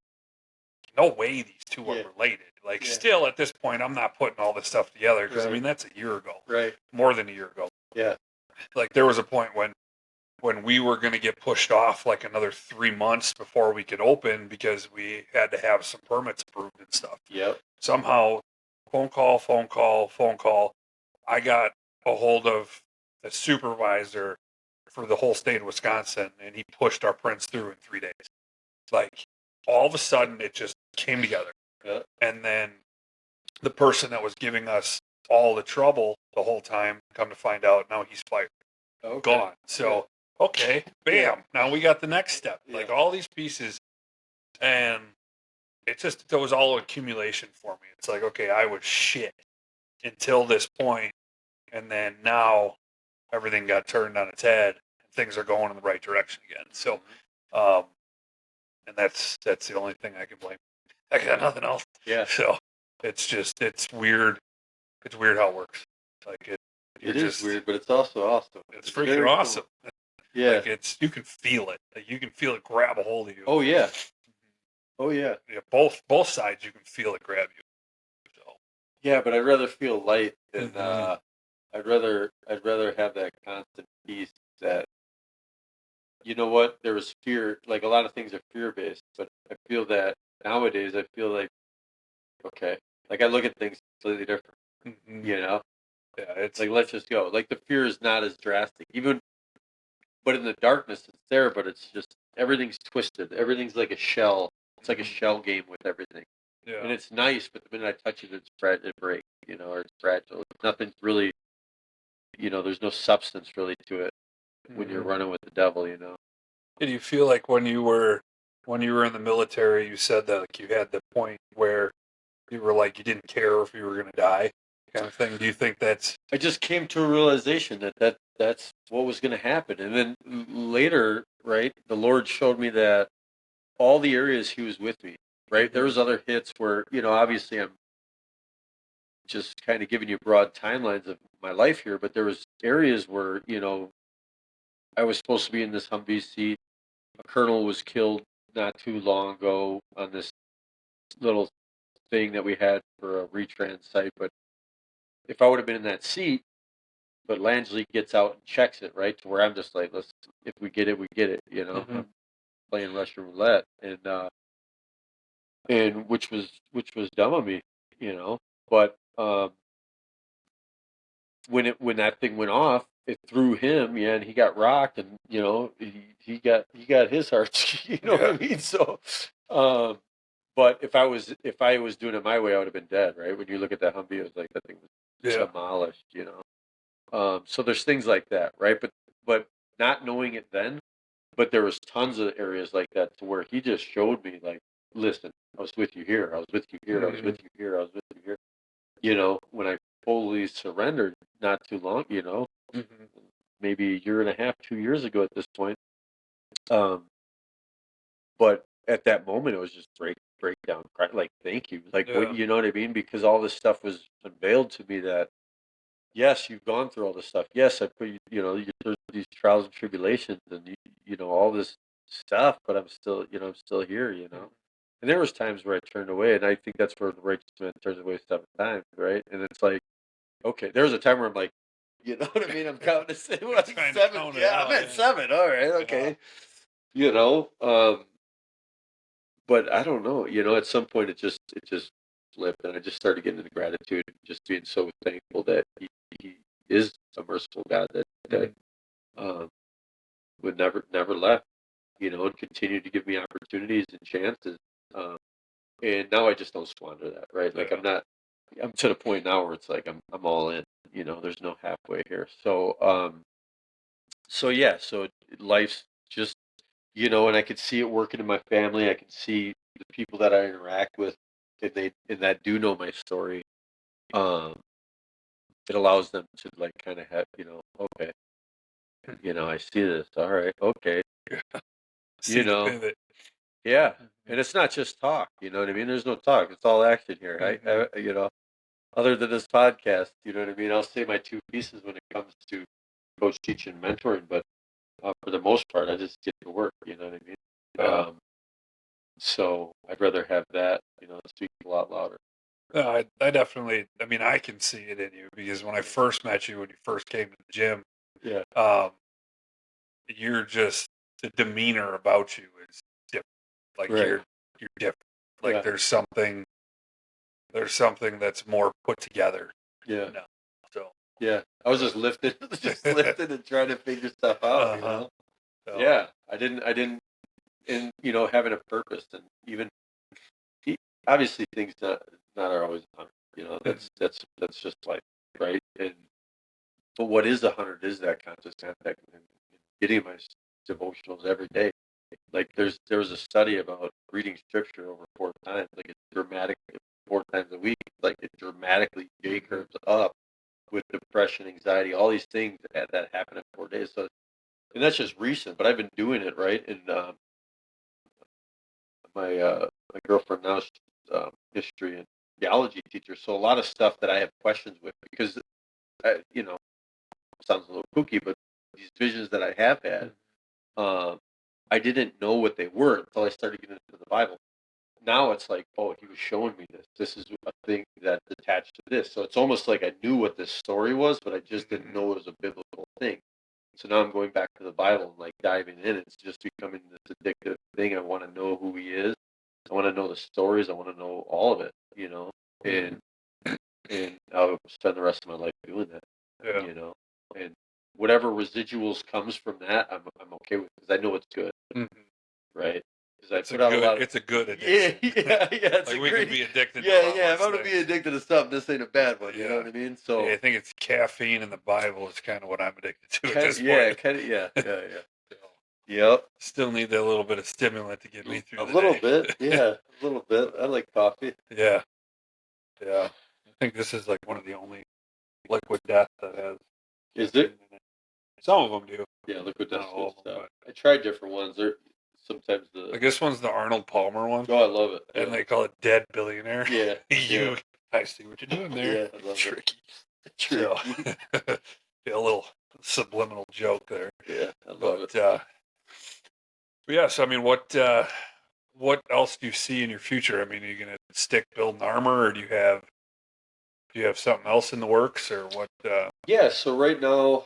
no way these two are related. Like still at this point, I'm not putting all this stuff together because I mean, that's a year ago, right? More than a year ago. Yeah. Like there was a point when we were going to get pushed off like another 3 months before we could open because we had to have some permits approved and stuff. Yep. Somehow, phone call. I got a hold of the supervisor for the whole state of Wisconsin, and he pushed our prints through in 3 days. Like, all of a sudden, it just came together. Yeah. And then the person that was giving us all the trouble the whole time, come to find out, now he's fired. Okay. Gone. So, okay, bam. Yeah. Now we got the next step. Yeah. Like, all these pieces, and it was all accumulation for me. It's like, okay, I was shit until this point, and then now everything got turned on its head, and things are going in the right direction again. So, and that's the only thing I can blame. I got nothing else. Yeah. So it's weird. It's weird how it works. Like it is weird, but it's also awesome. It's freaking awesome. Cool. Yeah. Like you can feel it. Like you can feel it grab a hold of you. Oh yeah. Oh yeah. Yeah. Both sides, you can feel it grab you. So. Yeah, but I'd rather feel light than I'd rather have that constant peace that, you know what, there was fear, like a lot of things are fear-based, but I feel that nowadays, I feel like, okay, like I look at things completely different, you know? Yeah, it's like, let's just go. Like the fear is not as drastic, but in the darkness it's there, but it's just, everything's twisted. Everything's like a shell. It's like a shell game with everything. Yeah. And it's nice, but the minute I touch it, it breaks, or it's fragile. Nothing's really, there's no substance really to it when you're running with the devil, Did you feel like when you were in the military, you said that like you had the point where you were like you didn't care if you were going to die, kind of thing? Do you think that's? I just came to a realization that's what was going to happen, and then later, right? The Lord showed me that all the areas He was with me. Right, there was other hits where obviously I'm just kind of giving you broad timelines of my life here, but there was areas where I was supposed to be in this Humvee seat. A colonel was killed not too long ago on this little thing that we had for a retrans site. But if I would have been in that seat, but Langley gets out and checks it, right, to where I'm just like, if we get it, we get it. I'm playing Russian roulette, and which was dumb of me, But when that thing went off, it threw him, and he got rocked, and he got his heart, what I mean. So, but if I was doing it my way, I would have been dead, right? When you look at that Humvee, it was like that thing was demolished, So there's things like that, right? But not knowing it then, but there was tons of areas like that to where He just showed me, like, listen, I was with you here, I was with you here, I was with you here, I was with you here. When I fully surrendered not too long, maybe a year and a half, 2 years ago at this point. But at that moment, it was just breakdown, like, thank you, like, what, you know what I mean? Because all this stuff was unveiled to me that, yes, you've gone through all this stuff. Yes, I put there's these trials and tribulations, and all this stuff, but I'm still, I'm still here, And there was times where I turned away, and I think that's where the righteous man turns away 7 times, right? And it's like, okay, there was a time where I'm like, you know what I mean? I'm counting to 7. Yeah, I'm at 7. All right, okay. But I don't know. At some point it just flipped, and I just started getting into gratitude, and just being so thankful that He is a merciful God that would never left, and continued to give me opportunities and chances. And now I just don't squander that, right? Like I'm to the point now where it's like I'm all in. There's no halfway here. So so life's just, and I could see it working in my family. I can see the people that I interact with, and that do know my story. It allows them to, like, kind of have, okay, I see this. All right, okay, See the pivot. Yeah, and it's not just talk. You know what I mean? There's no talk. It's all action here. Other than this podcast, you know what I mean? I'll say my 2 pieces when it comes to coach, teaching, mentoring, but for the most part, I just get to work. You know what I mean? So I'd rather have that, speak a lot louder. I definitely. I mean, I can see it in you, because when I first met you, when you first came to the gym, you're just, the demeanor about you is different. Like, you're different. Like, there's something that's more put together. Yeah. So Yeah, I was just lifting, and trying to figure stuff out. So, Yeah, I didn't, and having a purpose, and even obviously things not are always 100. That's just life, right? But what is 100 is that conscious contact and getting my devotionals every day. Like there was a study about reading scripture over 4 times, like it's dramatic 4 times a week, like it dramatically J curves up with depression, anxiety, all these things that happen in 4 days. So, and that's just recent, but I've been doing it, right? And my girlfriend now, she's history and theology teacher, so a lot of stuff that I have questions with because sounds a little kooky, but these visions that I have had, I didn't know what they were until I started getting into the Bible. Now it's like, oh, he was showing me this. This is a thing that's attached to this. So it's almost like I knew what this story was, but I just didn't know it was a biblical thing. So now I'm going back to the Bible and like diving in. It's just becoming this addictive thing. I want to know who he is. I want to know the stories. I want to know all of it, and I'll spend the rest of my life doing that, yeah. and whatever residuals comes from that, I'm okay with because I know it's good, right? Because I put out a lot. It's a good addiction. Yeah. It's like a we great, can be addicted. Yeah, to yeah. If I'm gonna be addicted to something, this ain't a bad one. You know what I mean? So I think it's caffeine in the Bible is kind of what I'm addicted to at this point. Yeah. Yep. Still need that little bit of stimulant to get me through the little day. bit, yeah, a little bit. I like coffee. Yeah. I think this is like one of the only liquid death that has. Is it? Some of them do. Yeah, liquid death all of them, stuff. I tried different ones. They're sometimes like this one's the Arnold Palmer one. Oh, I love it. And they call it Dead Billionaire. Yeah. I see what you're doing there. Yeah, I love Tricky. it. Tricky. So, a little subliminal joke there. Yeah, I love it. But yeah, so I mean, what else do you see in your future? I mean, are you going to stick building armor, or do you have something else in the works, or what? Yeah, so right now,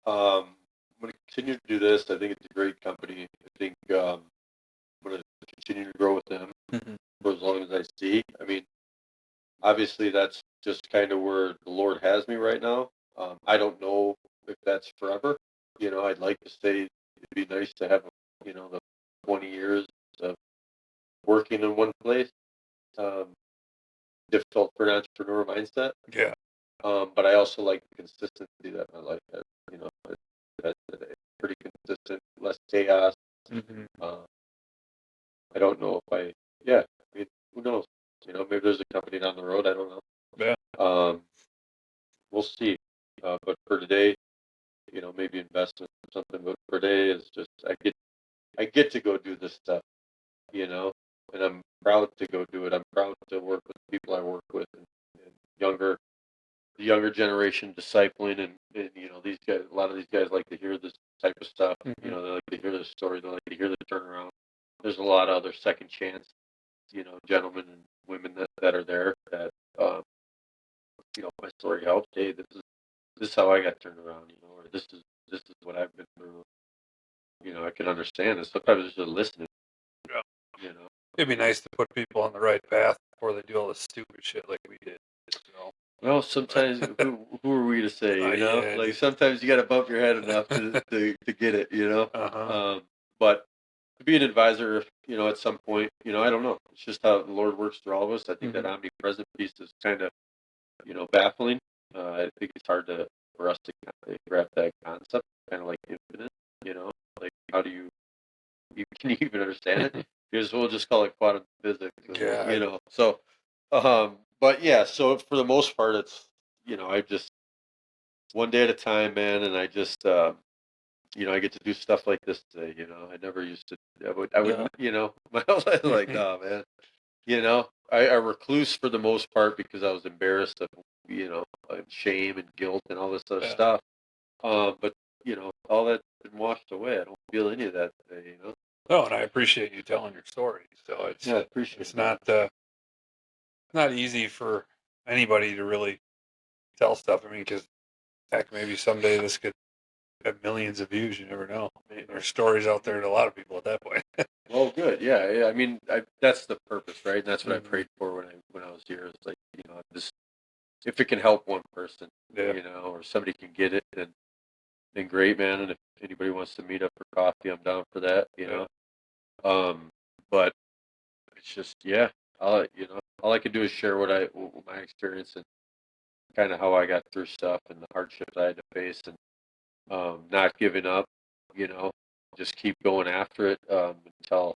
I'm going to continue to do this. I think it's a great company. I think I'm going to continue to grow with them for as long as I see. I mean, obviously, that's just kind of where the Lord has me right now. I don't know if that's forever. I'd like to say it'd be nice to have, the 20 years of working in one place. Difficult for an entrepreneur mindset. Yeah. But I also like the consistency that my life has. That's pretty consistent, less chaos. I don't know if I mean, who knows? Maybe there's a company down the road. I don't know. Yeah. We'll see. But for today, maybe investment or something. But for today is just I get to go do this stuff, and I'm proud to go do it. I'm proud to work with the people I work with and the younger generation discipling and these guys. A lot of these guys like to hear this type of stuff. They like to hear the story. They like to hear the turnaround. There's a lot of other second chance, gentlemen and women that are there that my story helps. Hey, this is how I got turned around, or this is what I've been through. I can understand it. Sometimes it's just listening. Yeah. It'd be nice to put people on the right path before they do all this stupid shit like we did. Well, sometimes who are we to say? Like sometimes you got to bump your head enough to get it. But to be an advisor, at some point, I don't know. It's just how the Lord works through all of us. I think that omnipresent piece is kind of, baffling. I think it's hard for us to grab that concept, kind of like infinite. Like how do you can you even understand it? Because we'll just call it quantum physics. Yeah. So, but yeah. So for the most part, it's I just one day at a time, man, and I just I get to do stuff like this today. I never used to. I would my whole life like, oh man, I recluse for the most part because I was embarrassed of and shame and guilt and all this other stuff. But all that's been washed away. I don't feel any of that today. No, and I appreciate you telling your story. So I appreciate it's not easy for anybody to really tell stuff. I mean, because heck, maybe someday this could have millions of views. You never know. I mean, there's stories out there to a lot of people at that point. Well, good. Yeah. I mean, that's the purpose, right? And that's what I prayed for when I was here. It's like, if it can help one person, Yeah. or somebody can get it, then great, man. And if anybody wants to meet up for coffee, I'm down for that, But it's just, all I can do is share my experience and kind of how I got through stuff and the hardships I had to face, and not giving up, just keep going after it until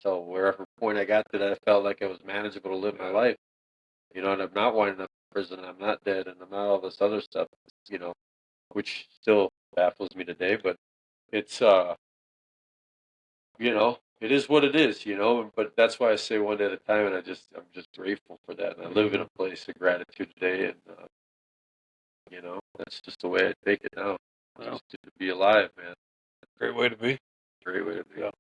wherever point I got to that I felt like I was manageable to live my life, and I'm not winding up in prison, I'm not dead, and I'm not all this other stuff, which still baffles me today, but it's, it is what it is, but that's why I say one day at a time, and I'm just grateful for that, and I live in a place of gratitude today, and, that's just the way I take it now. Well, Just to be alive, man. great way to be. Great way to be. Yeah.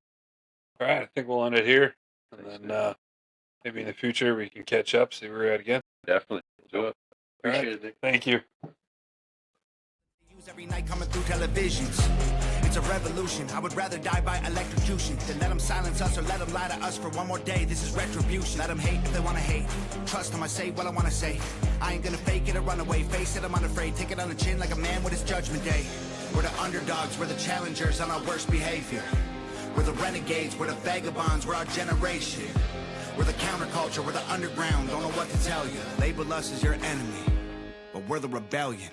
All right, I think we'll end it here, and Thanks, then man. maybe in the future we can catch up, see where we're at again. Definitely. Do it. All right. Appreciate it, Nick. Thank you. Every night coming through televisions. It's a revolution. I would rather die by electrocution than let them silence us or let them lie to us for one more day. This is retribution. Let them hate if they want to hate. Trust them, I say what I want to say. I ain't gonna fake it or run away. Face it, I'm unafraid. Take it on the chin like a man with his judgment day. We're the underdogs, we're the challengers on our worst behavior. We're the renegades, we're the vagabonds, we're our generation. We're the counterculture, we're the underground. Don't know what to tell you. Label us as your enemy, but we're the rebellion.